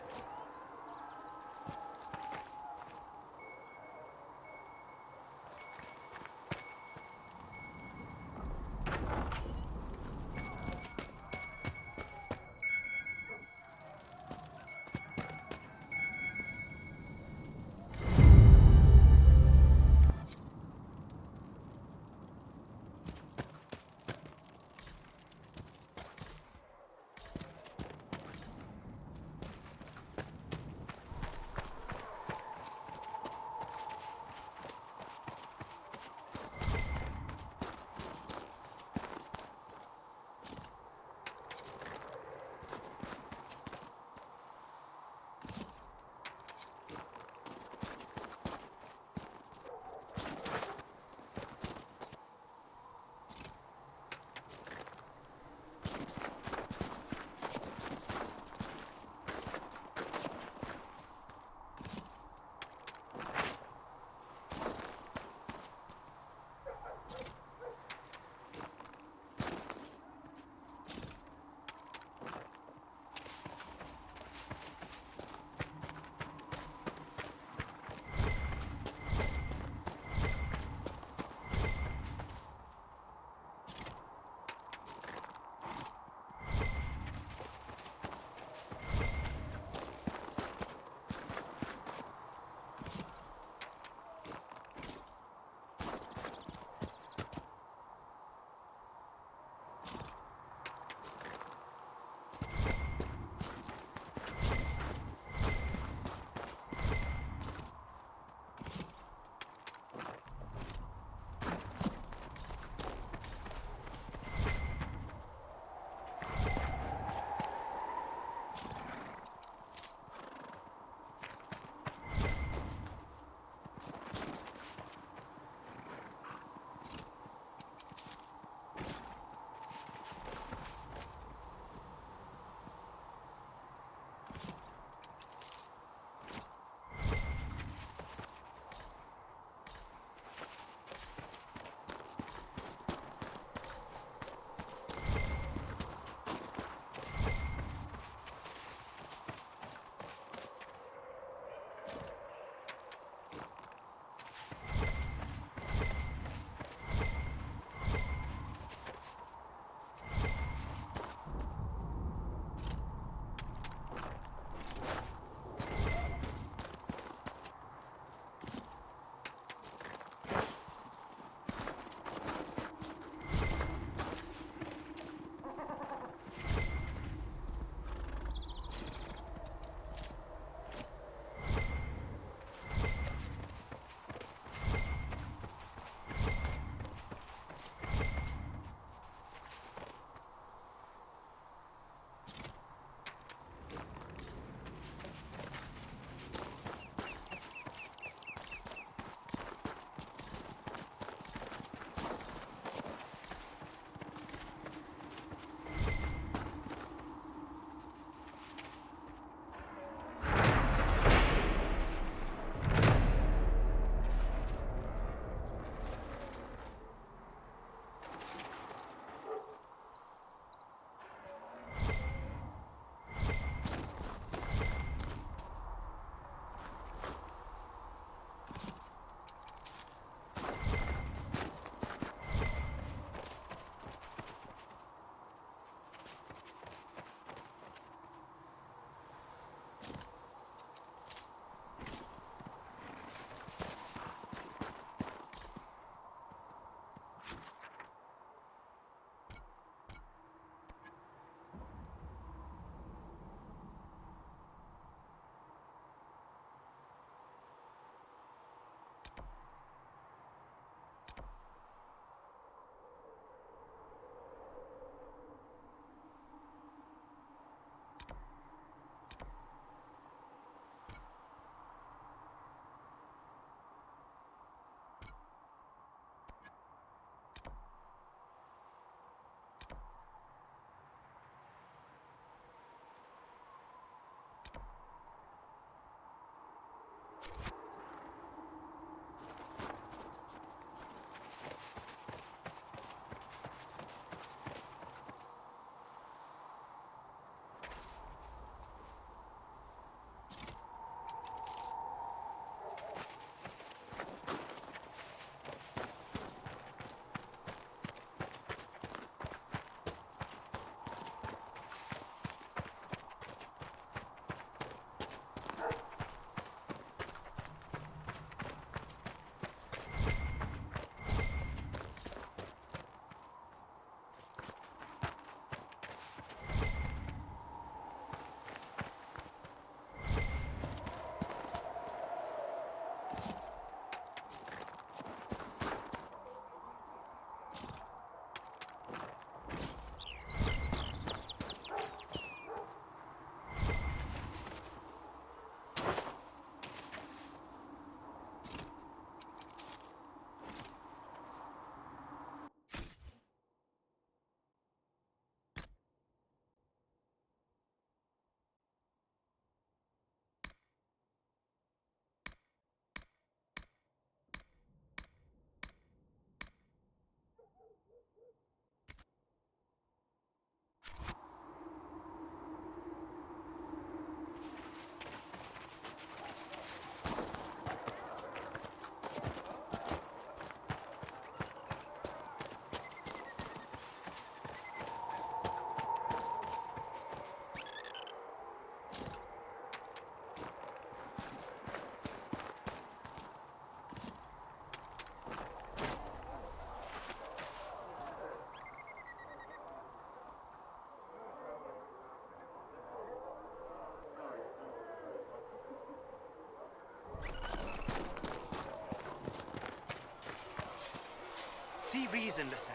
في reason لسه.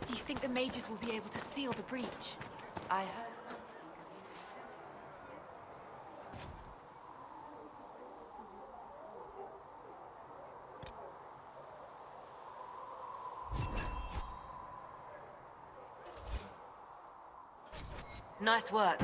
Do you think the mages will be able to seal the breach? I heard. Nice work.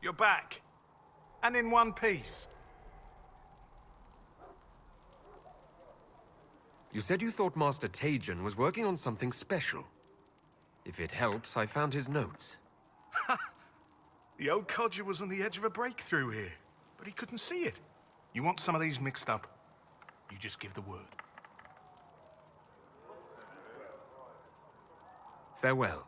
You're back. And in one piece. You said you thought Master Tajan was working on something special. If it helps, I found his notes. The old codger was on the edge of a breakthrough here, but he couldn't see it. You want some of these mixed up? You just give the word. Farewell.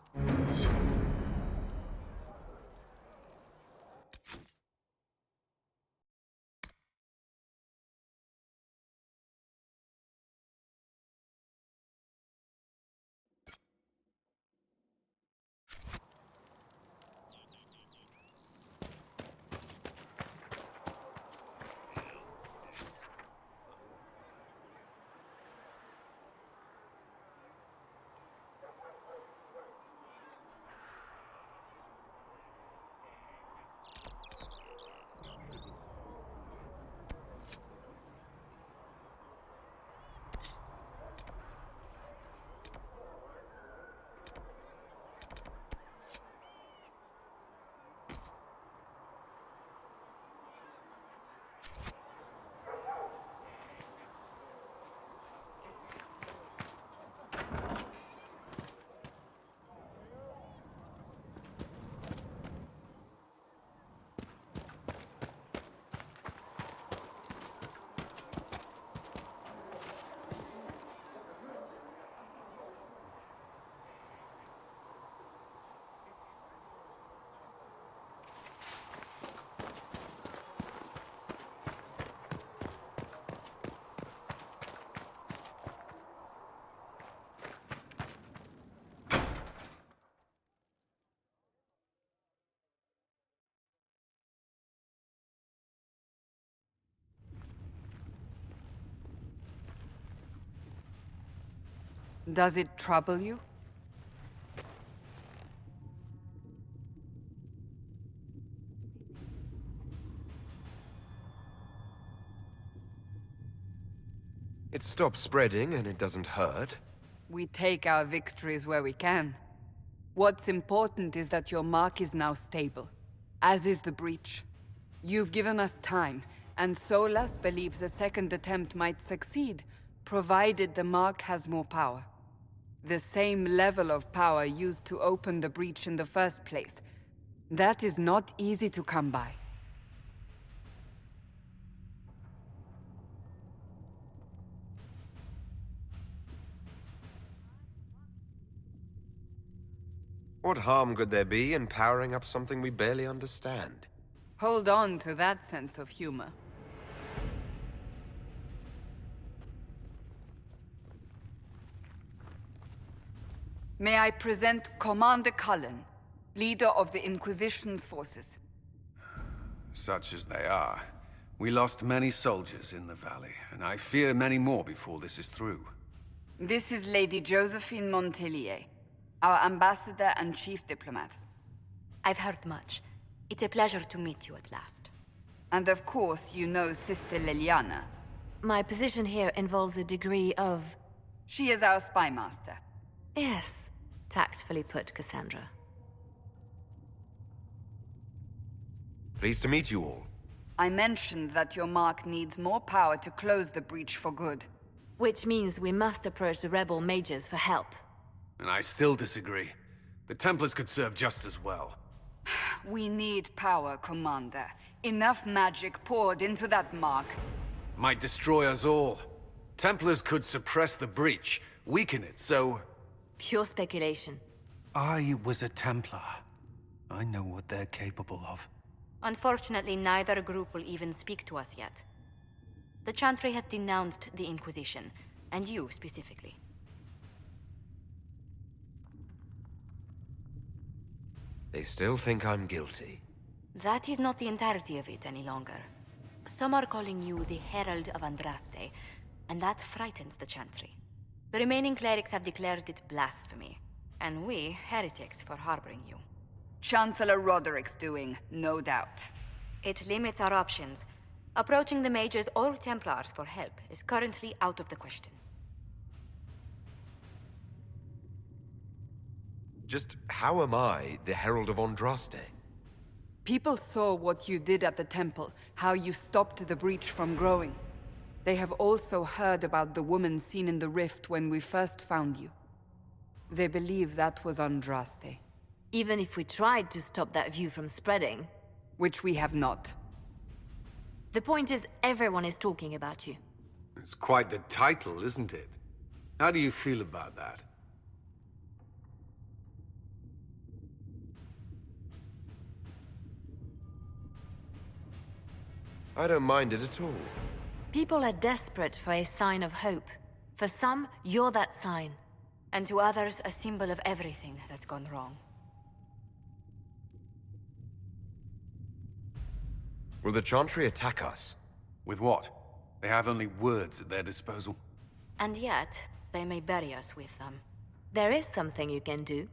Does it trouble you? It stops spreading and it doesn't hurt. We take our victories where we can. What's important is that your mark is now stable, as is the breach. You've given us time, and Solas believes a second attempt might succeed, provided the mark has more power. The same level of power used to open the breach in the first place. That is not easy to come by. What harm could there be in powering up something we barely understand? Hold on to that sense of humor. May I present Commander Cullen, leader of the Inquisition's forces. Such as they are. We lost many soldiers in the valley, and I fear many more before this is through. This is Lady Josephine Montelier, our ambassador and chief diplomat. I've heard much. It's a pleasure to meet you at last. And of course, you know Sister Liliana. My position here involves a degree of... She is our spy master. Yes, tactfully put, Cassandra. Pleased to meet you all. I mentioned that your mark needs more power to close the breach for good. Which means we must approach the rebel mages for help. And I still disagree. The Templars could serve just as well. We need power, Commander. Enough magic poured into that mark. Might destroy us all. Templars could suppress the breach, weaken it, so... Pure speculation. I was a Templar. I know what they're capable of. Unfortunately, neither group will even speak to us yet. The Chantry has denounced the Inquisition, and you specifically. They still think I'm guilty. That is not the entirety of it any longer. Some are calling you the Herald of Andraste, and that frightens the Chantry. The remaining clerics have declared it blasphemy, and we, heretics, for harboring you. Chancellor Roderick's doing, no doubt. It limits our options. Approaching the mages or Templars for help is currently out of the question. Just how am I the Herald of Andraste? People saw what you did at the temple, how you stopped the breach from growing. They have also heard about the woman seen in the rift when we first found you. They believe that was Andraste. Even if we tried to stop that view from spreading... Which we have not. The point is, everyone is talking about you. It's quite the title, isn't it? How do you feel about that? I don't mind it at all. People are desperate for a sign of hope. For some, you're that sign. And to others, a symbol of everything that's gone wrong. Will the Chantry attack us? With what? They have only words at their disposal. And yet, they may bury us with them. There is something you can do.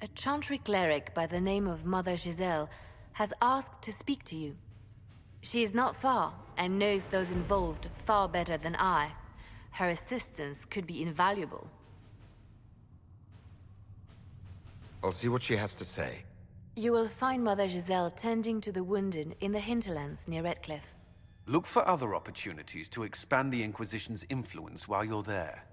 A Chantry cleric by the name of Mother Giselle has asked to speak to you. She is not far, and knows those involved far better than I. Her assistance could be invaluable. I'll see what she has to say. You will find Mother Giselle tending to the wounded in the hinterlands near Redcliffe. Look for other opportunities to expand the Inquisition's influence while you're there.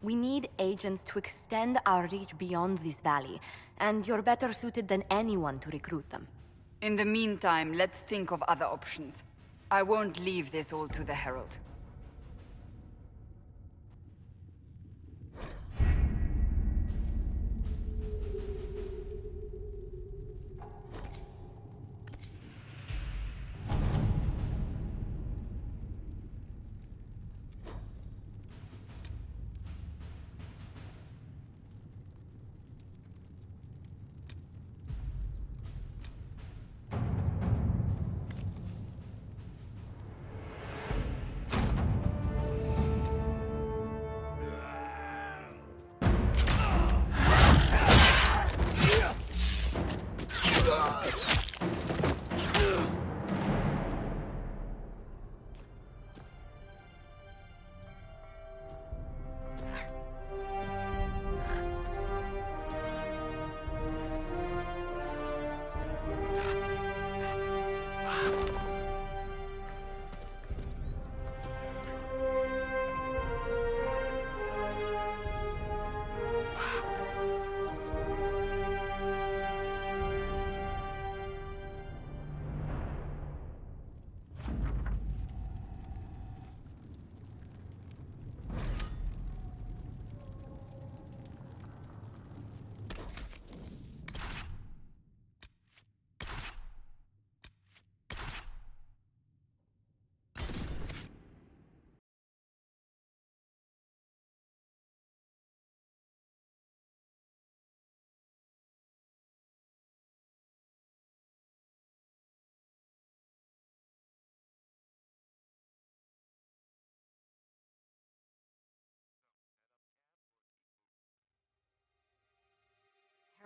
We need agents to extend our reach beyond this valley, and you're better suited than anyone to recruit them. In the meantime, let's think of other options. I won't leave this all to the Herald.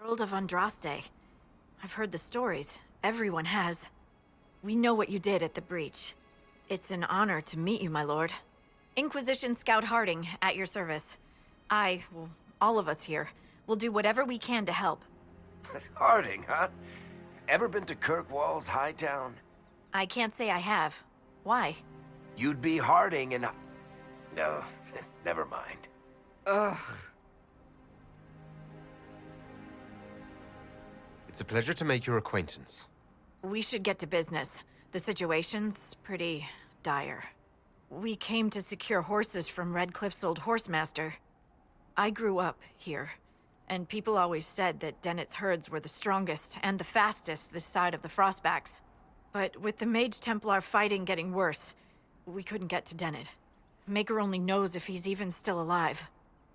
Herald of Andraste. I've heard the stories. Everyone has. We know what you did at the breach. It's an honor to meet you, my lord. Inquisition Scout Harding, at your service. Well, all of us here, will do whatever we can to help. Harding, huh? Ever been to Kirkwall's Hightown? I can't say I have. Why? You'd be Harding and... No, never mind. Ugh. It's a pleasure to make your acquaintance. We should get to business. The situation's pretty dire. We came to secure horses from Redcliffe's old horsemaster. I grew up here, and people always said that Dennett's herds were the strongest and the fastest this side of the Frostbacks. But with the Mage Templar fighting getting worse, we couldn't get to Dennett. Maker only knows if he's even still alive.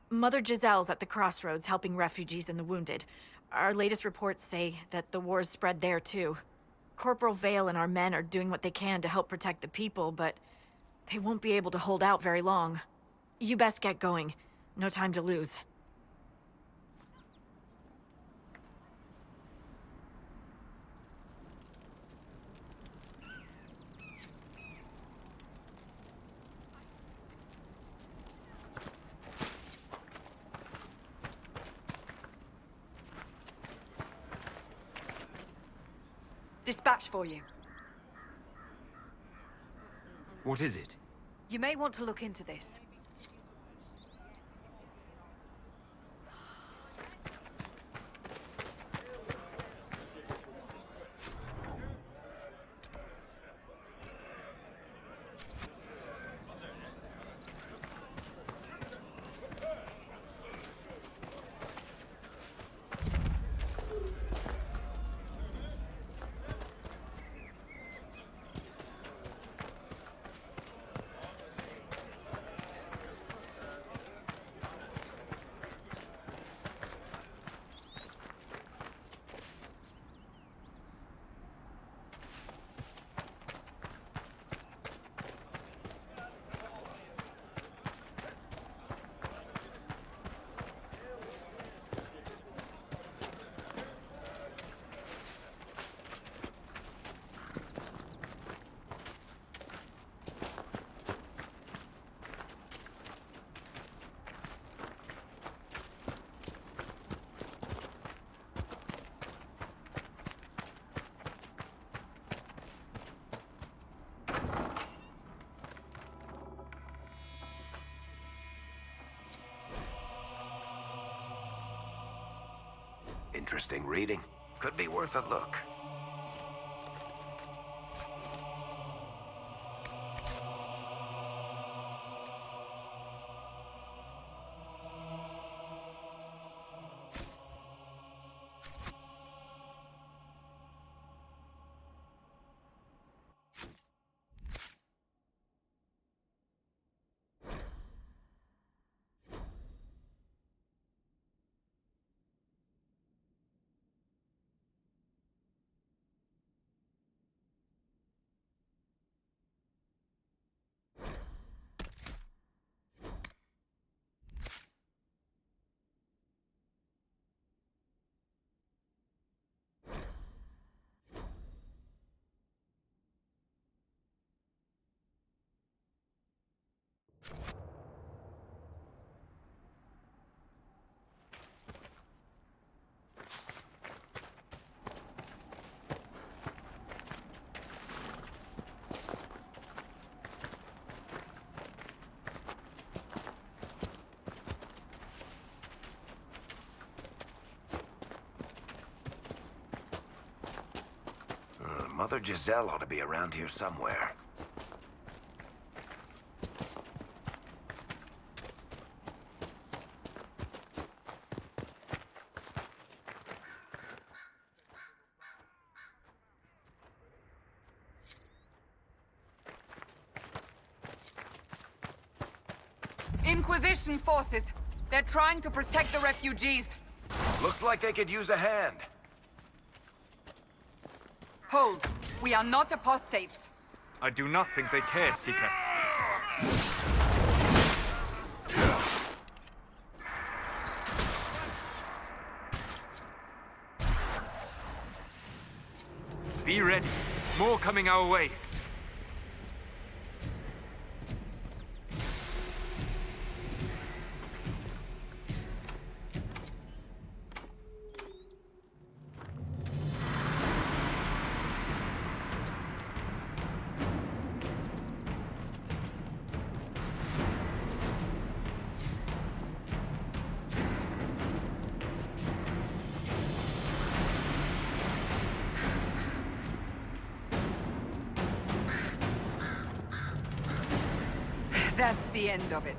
Mother Giselle's at the crossroads helping refugees and the wounded. Our latest reports say that the war's spread there too. Corporal Vale and our men are doing what they can to help protect the people, but they won't be able to hold out very long. You best get going. No time to lose. Dispatch for you. What is it? You may want to look into this. Interesting reading. Could be worth a look. Mother Giselle ought to be around here somewhere. Inquisition forces. They're trying to protect the refugees. Looks like they could use a hand. Hold. We are not apostates. I do not think they care, Seeker. Be ready. More coming our way. That's the end of it.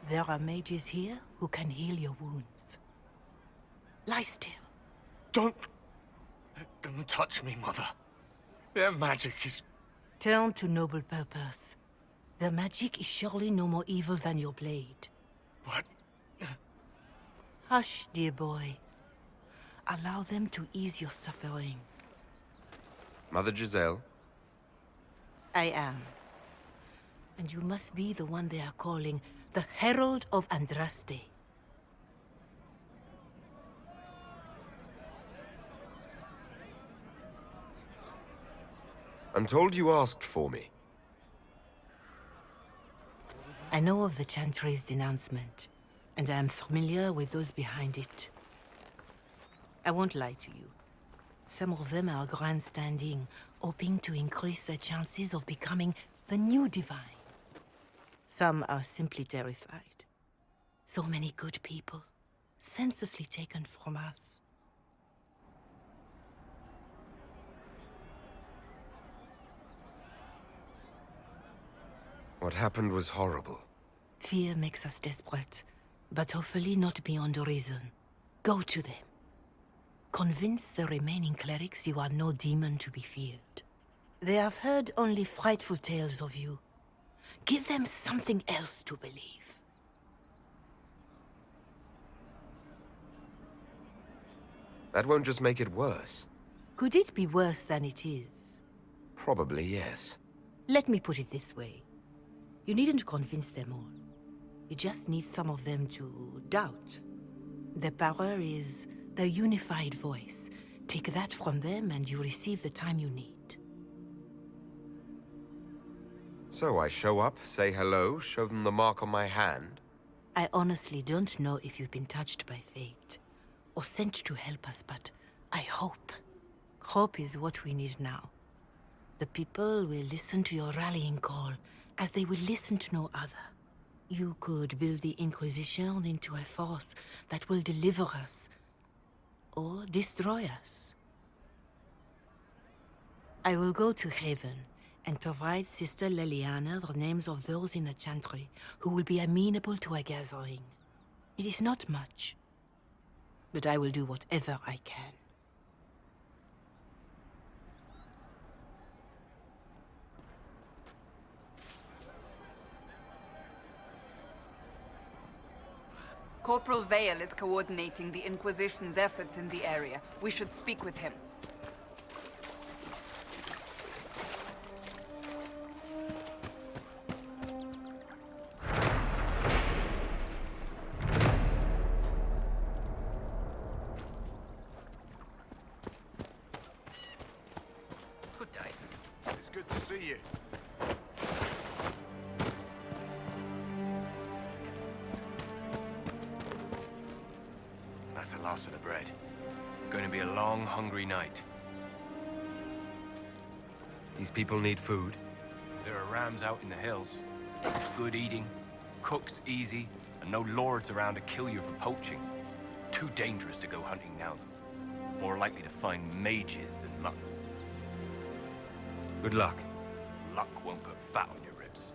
There are mages here who can heal your wounds. Lie still. Don't touch me, Mother. Their magic is... Turn to noble purpose. Their magic is surely no more evil than your blade. What? Hush, dear boy. Allow them to ease your suffering. Mother Giselle? I am. And you must be the one they are calling the Herald of Andraste. I'm told you asked for me. I know of the Chantry's denouncement, and I am familiar with those behind it. I won't lie to you. Some of them are grandstanding, hoping to increase their chances of becoming the new divine. Some are simply terrified. So many good people, senselessly taken from us. What happened was horrible. Fear makes us desperate, but hopefully not beyond reason. Go to them. Convince the remaining clerics you are no demon to be feared. They have heard only frightful tales of you. Give them something else to believe. That won't just make it worse. Could it be worse than it is? Probably yes. Let me put it this way. You needn't convince them all. You just need some of them to doubt. Their power is their unified voice. Take that from them and you receive the time you need. So I show up, say hello, show them the mark on my hand. I honestly don't know if you've been touched by fate, or sent to help us, but I hope. Hope is what we need now. The people will listen to your rallying call, as they will listen to no other. You could build the Inquisition into a force that will deliver us, or destroy us. I will go to Haven, and provide Sister Leliana the names of those in the Chantry who will be amenable to a gathering. It is not much, but I will do whatever I can. Corporal Vale is coordinating the Inquisition's efforts in the area. We should speak with him. Last of the bread. Going to be a long, hungry night. These people need food. There are rams out in the hills. Good eating, cooks easy, and no lords around to kill you for poaching. Too dangerous to go hunting now. More likely to find mages than luck. Good luck. Luck won't put fat on your ribs.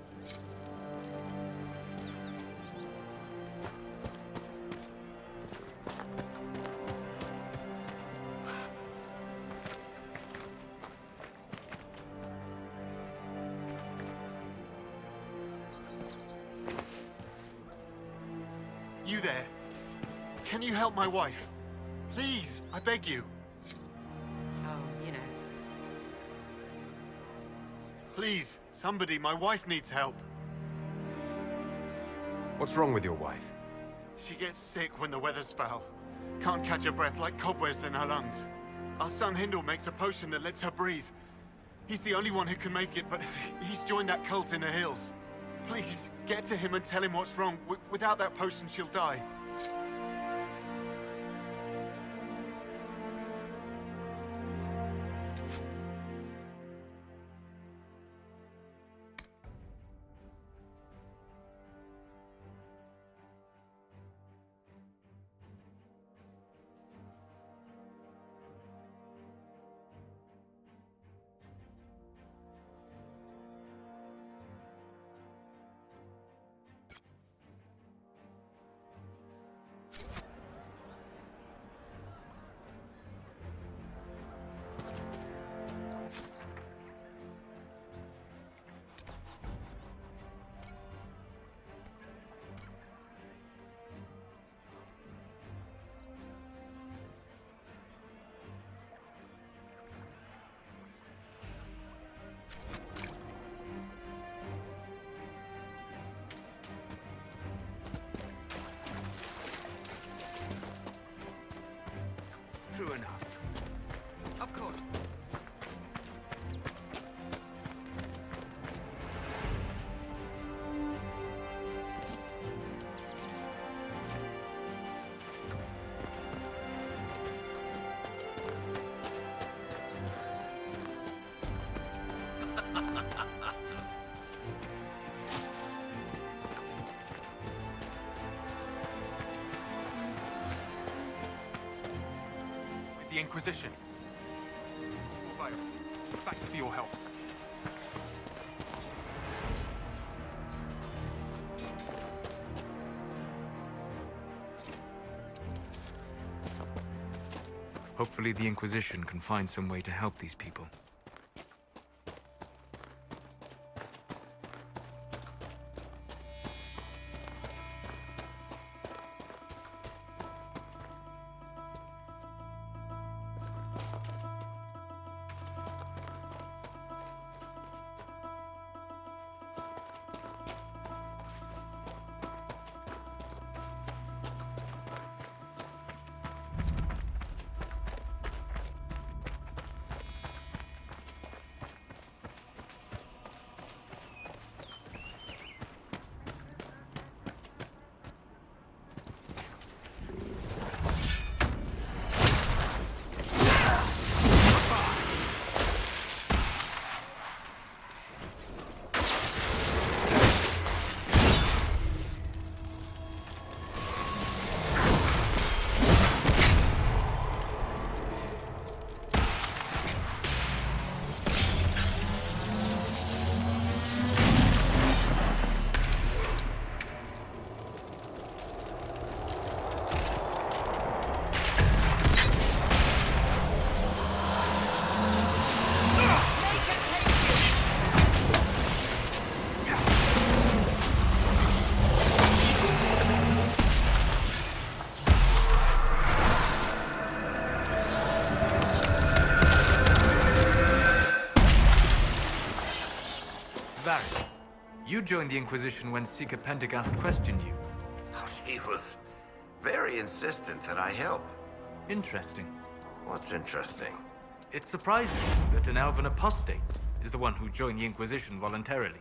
You there? Can you help my wife? Please, I beg you. Oh, you know. Please, somebody, my wife needs help. What's wrong with your wife? She gets sick when the weather's foul. Can't catch her breath like cobwebs in her lungs. Our son Hindle makes a potion that lets her breathe. He's the only one who can make it, but he's joined that cult in the hills. Please, get to him and tell him what's wrong. Without that potion, she'll die. True enough. Of course. The Inquisition. Thank you for your help. Hopefully the Inquisition can find some way to help these people. You joined the Inquisition when Seeker Pendergast questioned you. He was very insistent that I help. Interesting. What's interesting? It's surprising that an elven apostate is the one who joined the Inquisition voluntarily.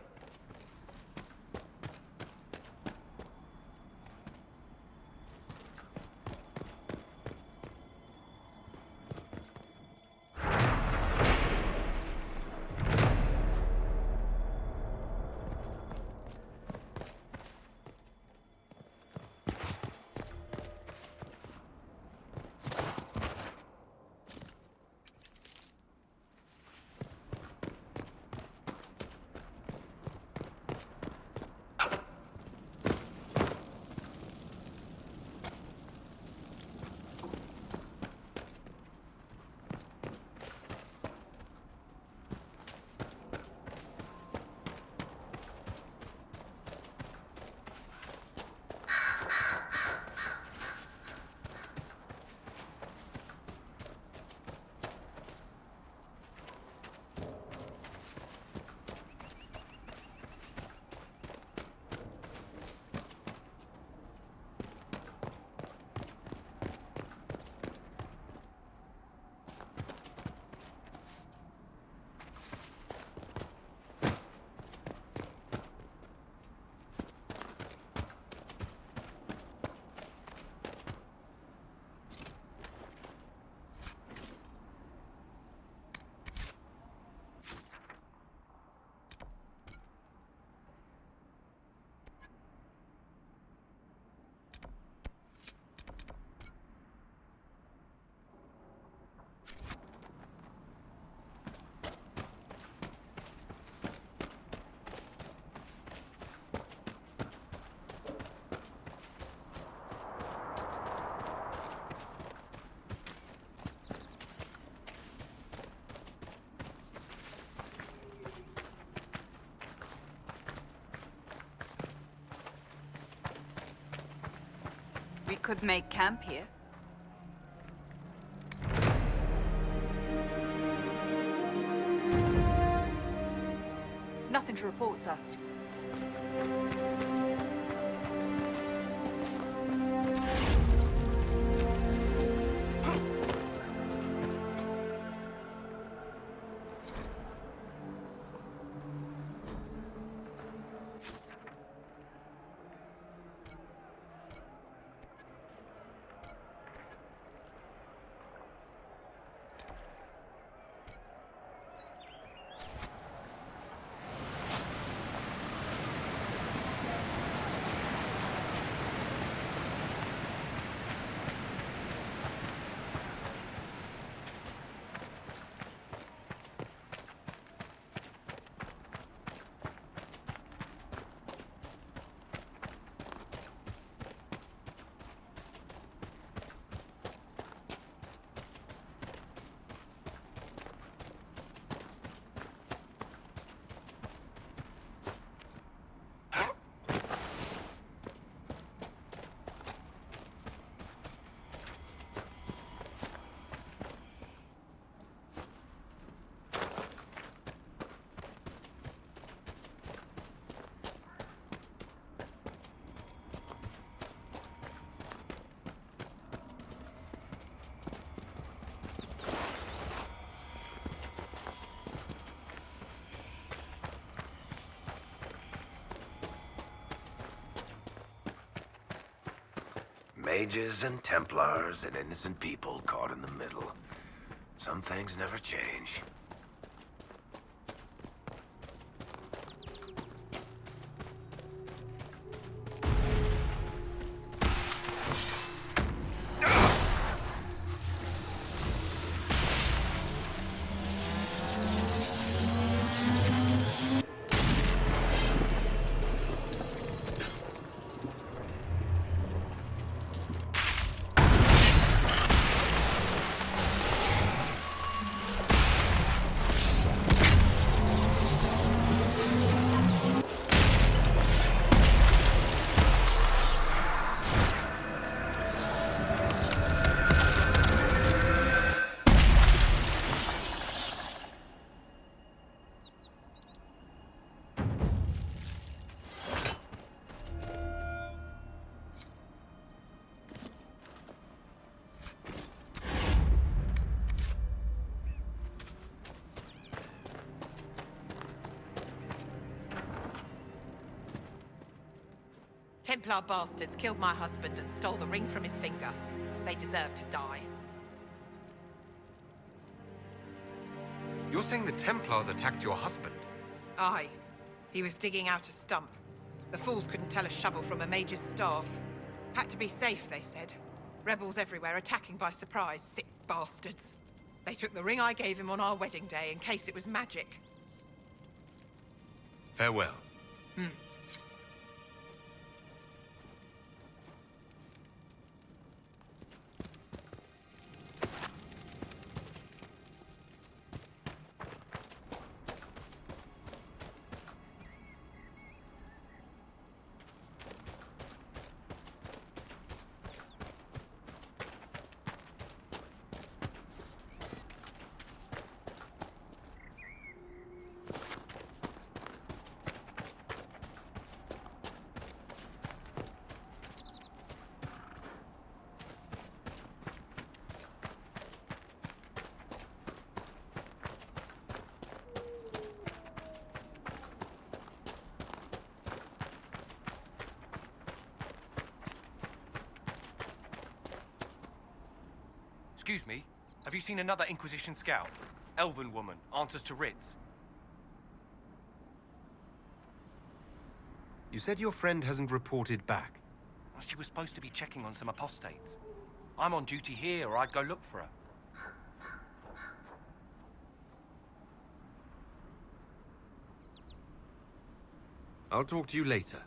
could make camp here. Nothing to report, sir. Mages and Templars and innocent people caught in the middle. Some things never change. Templar bastards killed my husband and stole the ring from his finger. They deserve to die. You're saying the Templars attacked your husband? Aye. He was digging out a stump. The fools couldn't tell a shovel from a mage's staff. Had to be safe, they said. Rebels everywhere attacking by surprise, sick bastards. They took the ring I gave him on our wedding day in case it was magic. Farewell. Excuse me, have you seen another Inquisition scout? Elven woman, answers to writs. You said your friend hasn't reported back. Well, she was supposed to be checking on some apostates. I'm on duty here, or I'd go look for her. I'll talk to you later.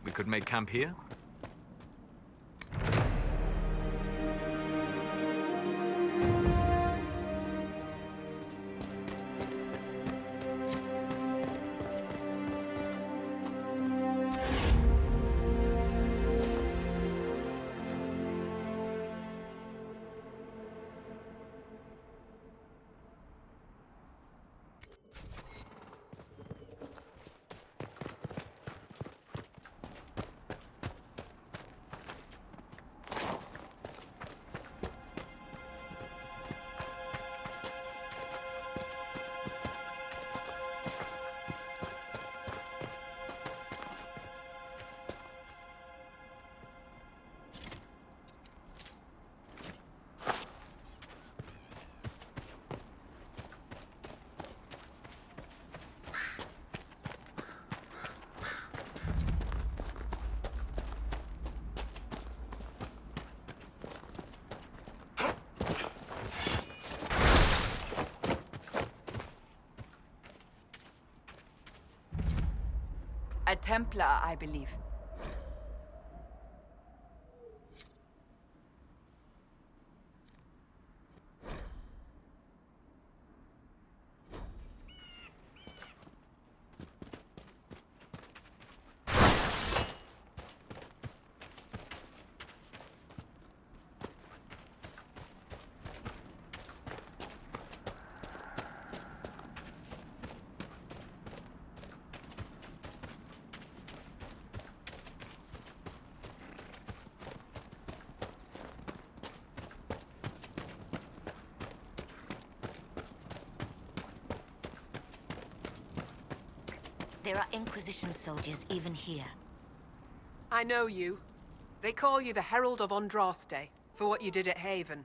We could make camp here? A Templar, I believe. There are Inquisition soldiers even here. I know you. They call you the Herald of Andraste for what you did at Haven.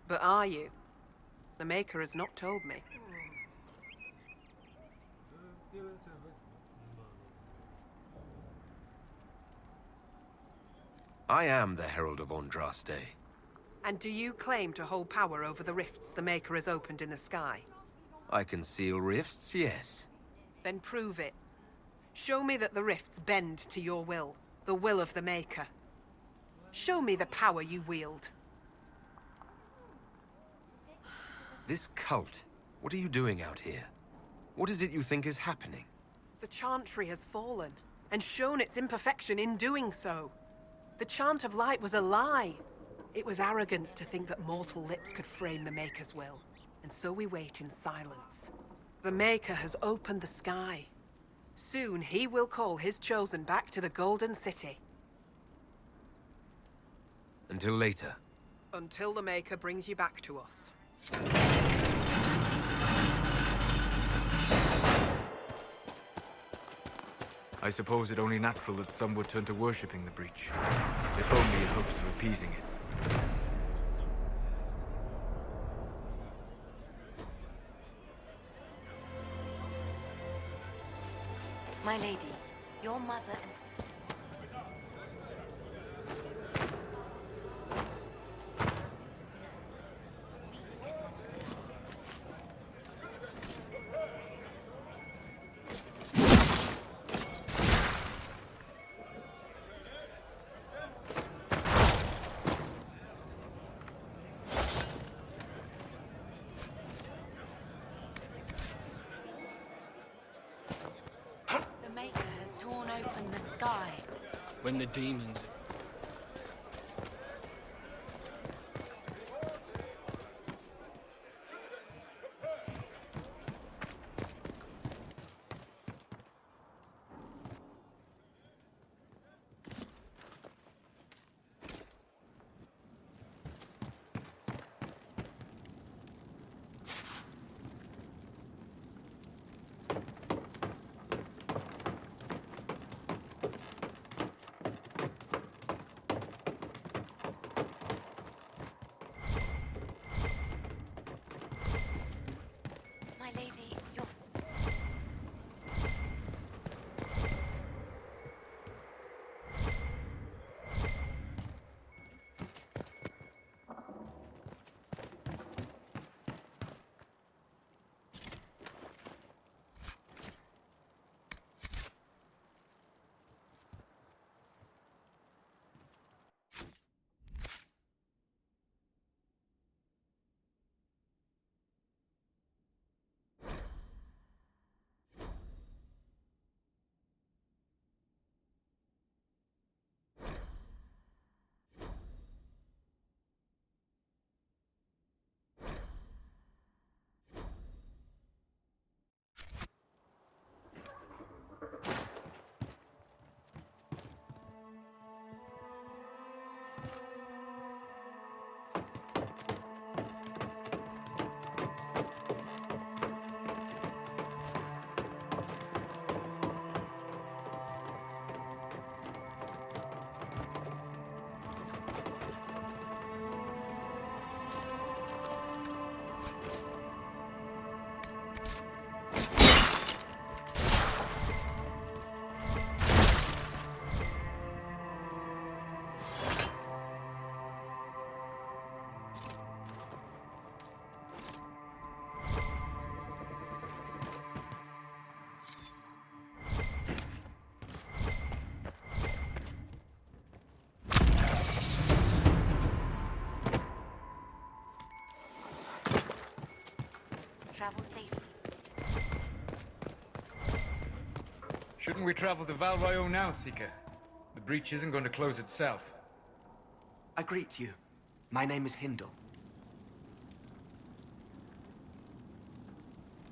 But are you? The Maker has not told me. I am the Herald of Andraste. And do you claim to hold power over the rifts the Maker has opened in the sky? I can seal rifts, yes. Then prove it. Show me that the rifts bend to your will, the will of the Maker. Show me the power you wield. This cult, what are you doing out here? What is it you think is happening? The Chantry has fallen, and shown its imperfection in doing so. The Chant of Light was a lie. It was arrogance to think that mortal lips could frame the Maker's will, and so we wait in silence. The Maker has opened the sky. Soon he will call his chosen back to the Golden City. Until later. Until the Maker brings you back to us. I suppose it only natural that some would turn to worshipping the breach, if only in hopes of appeasing it. My lady, your mother and... When the demons... Travel safely. Shouldn't we travel to Valrayo now, Seeker? The breach isn't going to close itself. I greet you. My name is Hindle.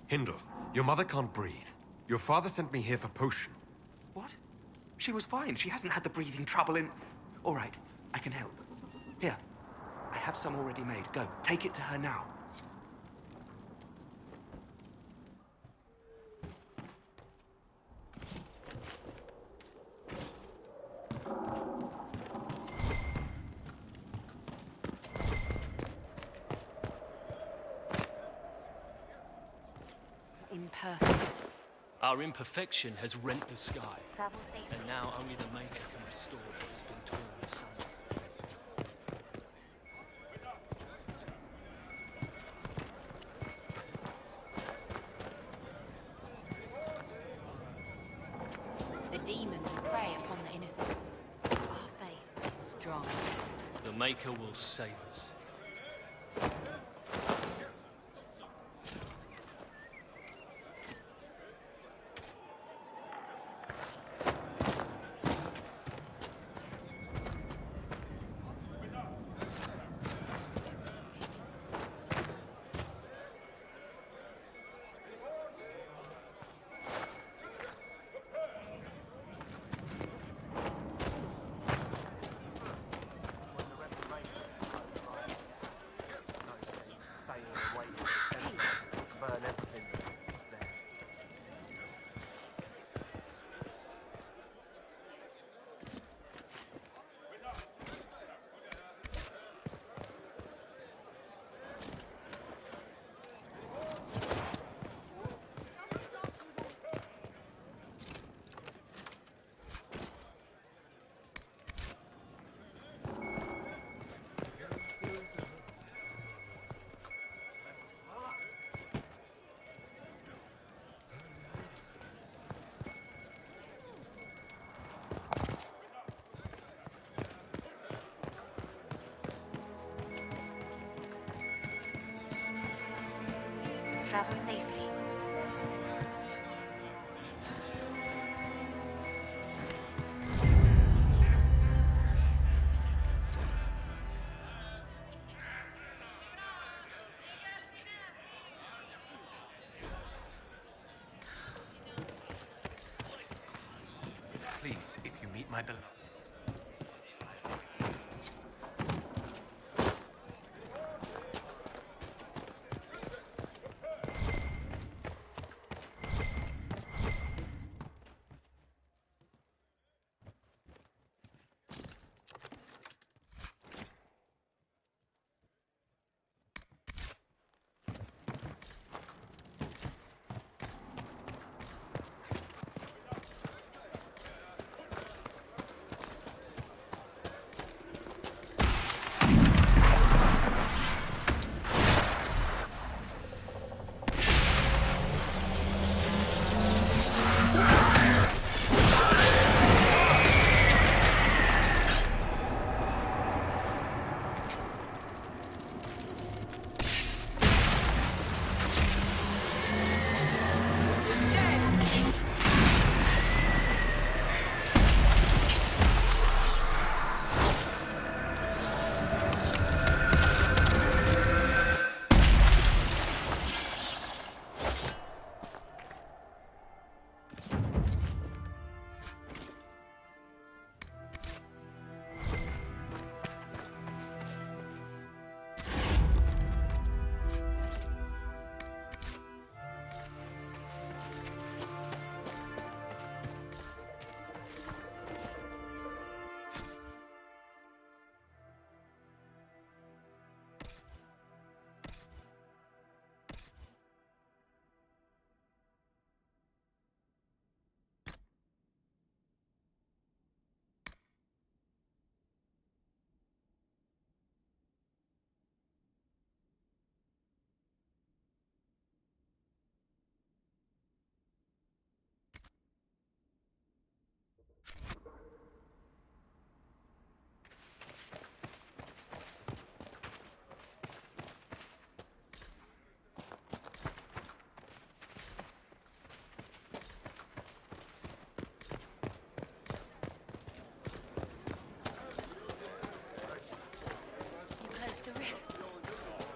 Hindle, your mother can't breathe. Your father sent me here for potion. What? She was fine. She hasn't had the breathing trouble in... All right, I can help. Here, I have some already made. Go, take it to her now. Imperfect. Our imperfection has rent the sky. And now only the Maker can restore what has been torn asunder. The demons prey upon the innocent. Our faith is strong. The Maker will save us. Travel safely. Please, if you meet my beloved.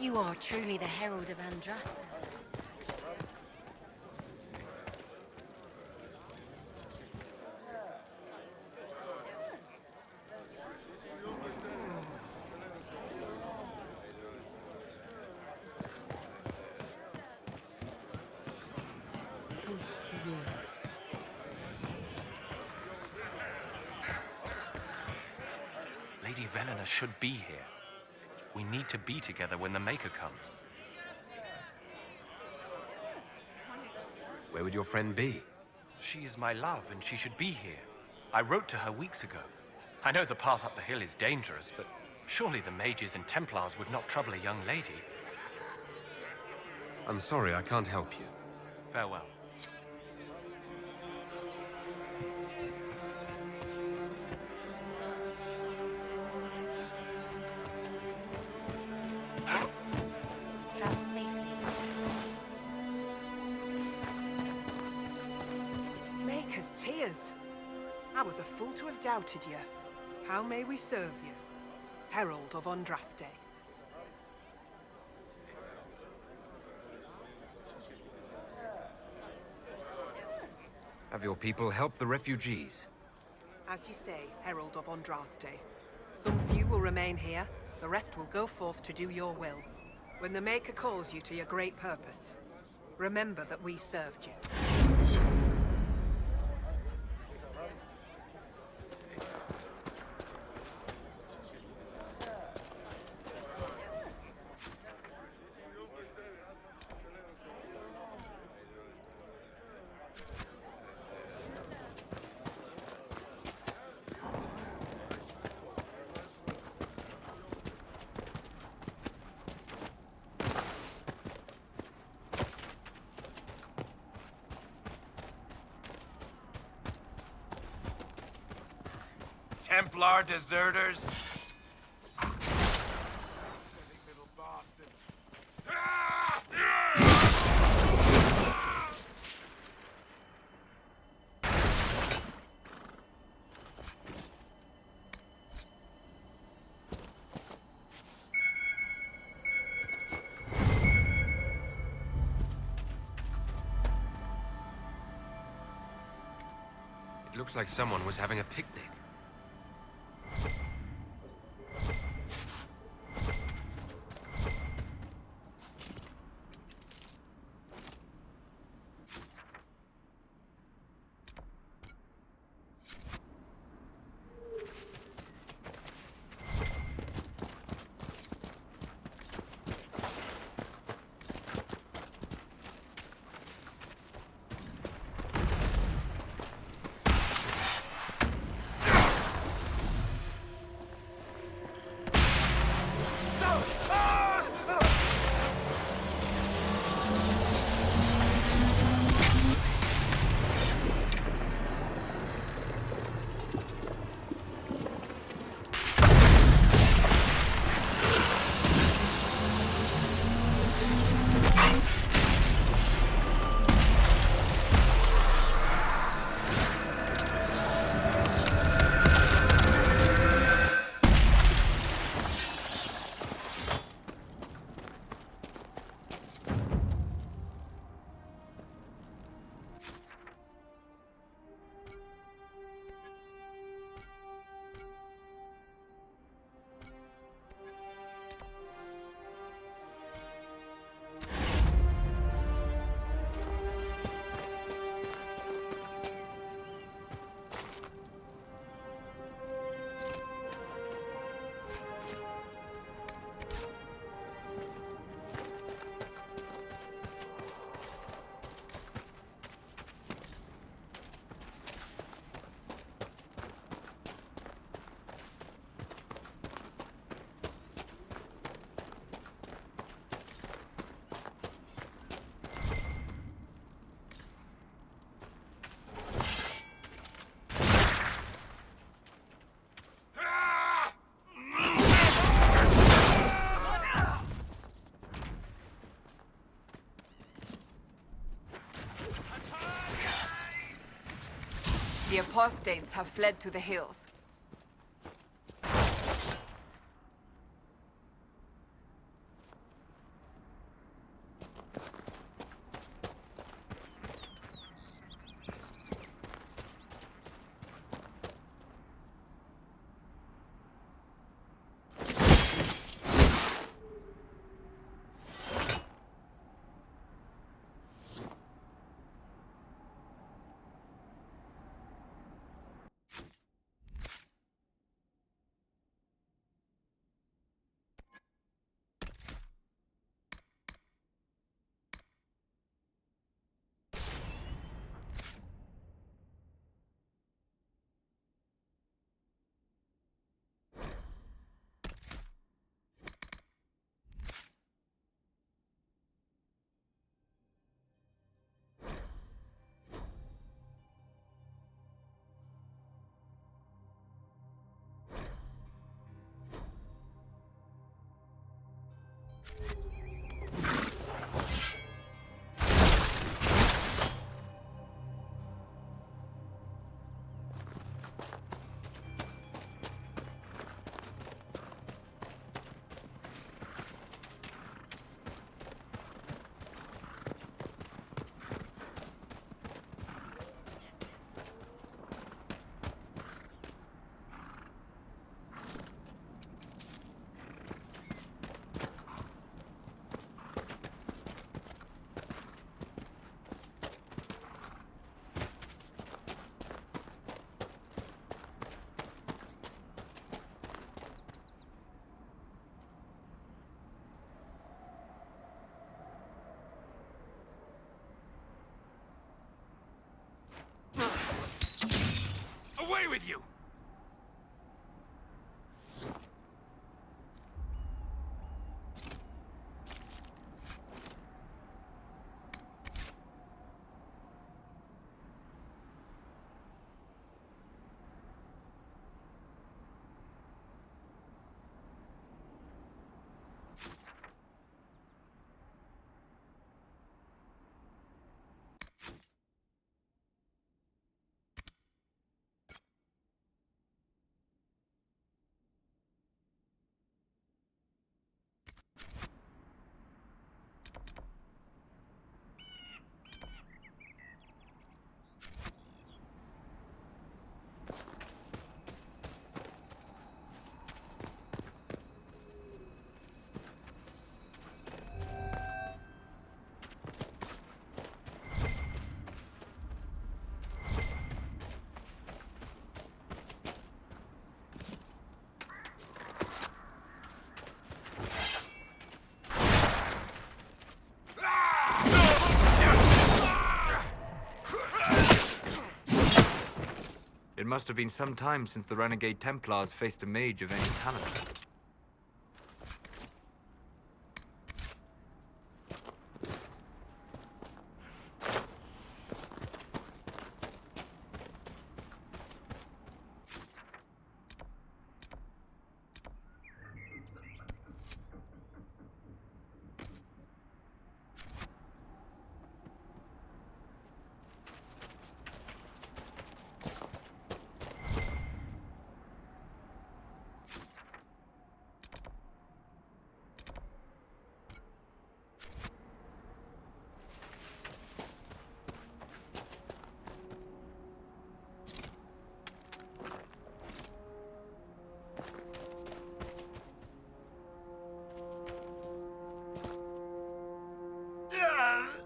You are truly the herald of Andraste. Lady Velena should be here. We need to be together when the Maker comes. Where would your friend be? She is my love, and she should be here. I wrote to her weeks ago. I know the path up the hill is dangerous, but surely the mages and Templars would not trouble a young lady. I'm sorry, I can't help you. Farewell. Travel safely. Maker's tears. I was a fool to have doubted you. How may we serve you? Herald of Andraste. Have your people help the refugees? As you say, Herald of Andraste. Some few will remain here, the rest will go forth to do your will. When the Maker calls you to your great purpose, remember that we served you. Templar deserters? It looks like someone was having a picnic. The apostates have fled to the hills. Away with you! It must have been some time since the renegade Templars faced a mage of any talent.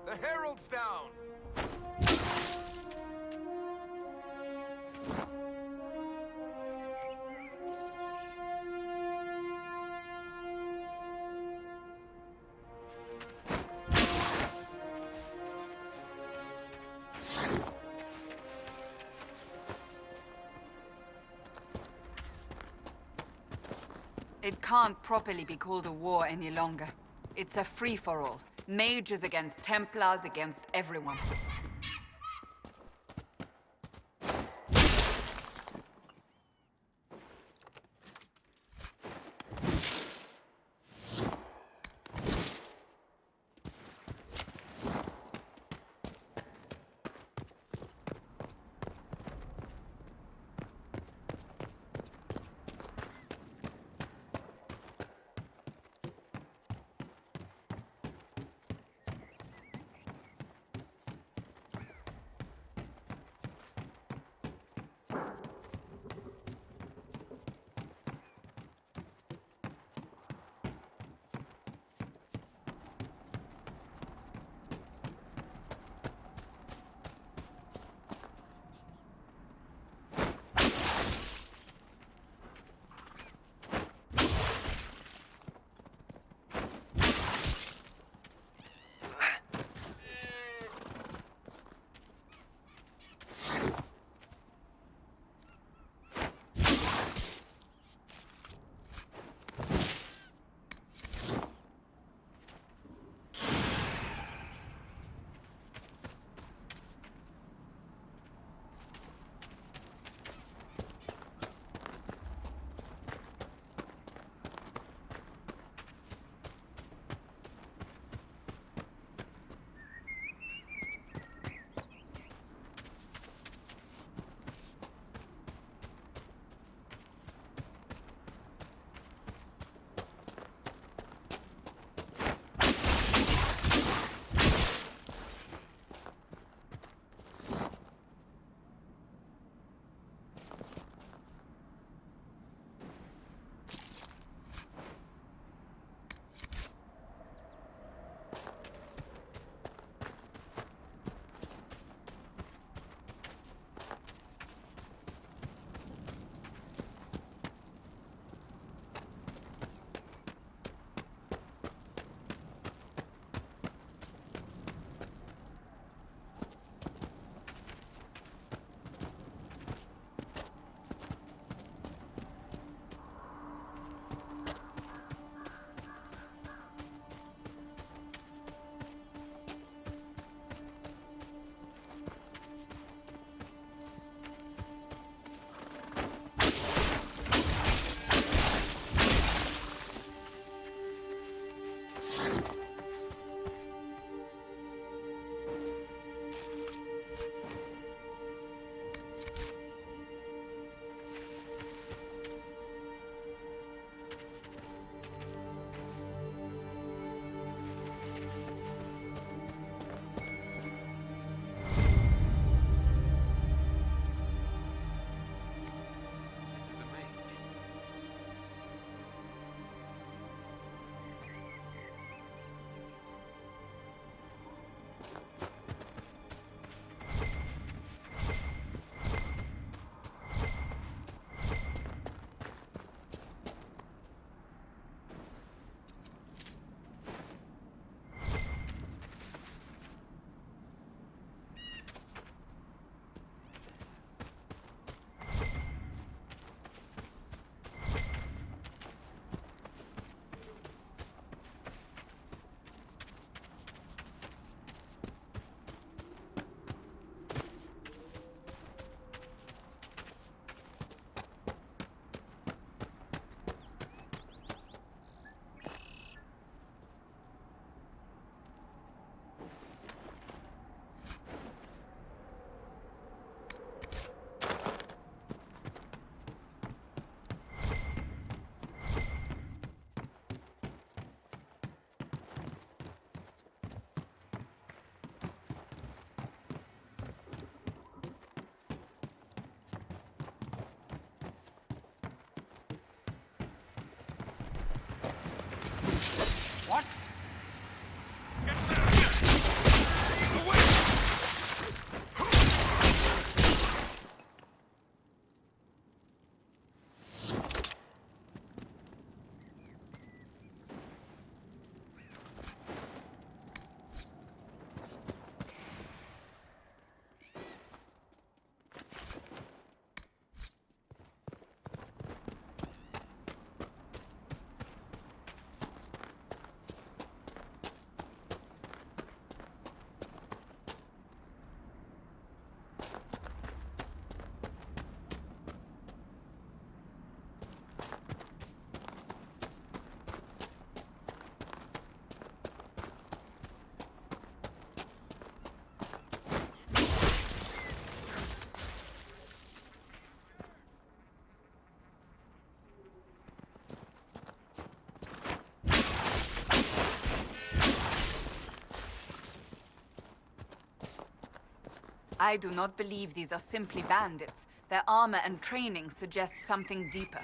The Herald's down! It can't properly be called a war any longer. It's a free-for-all. Mages against Templars against everyone. I do not believe these are simply bandits. Their armor and training suggest something deeper.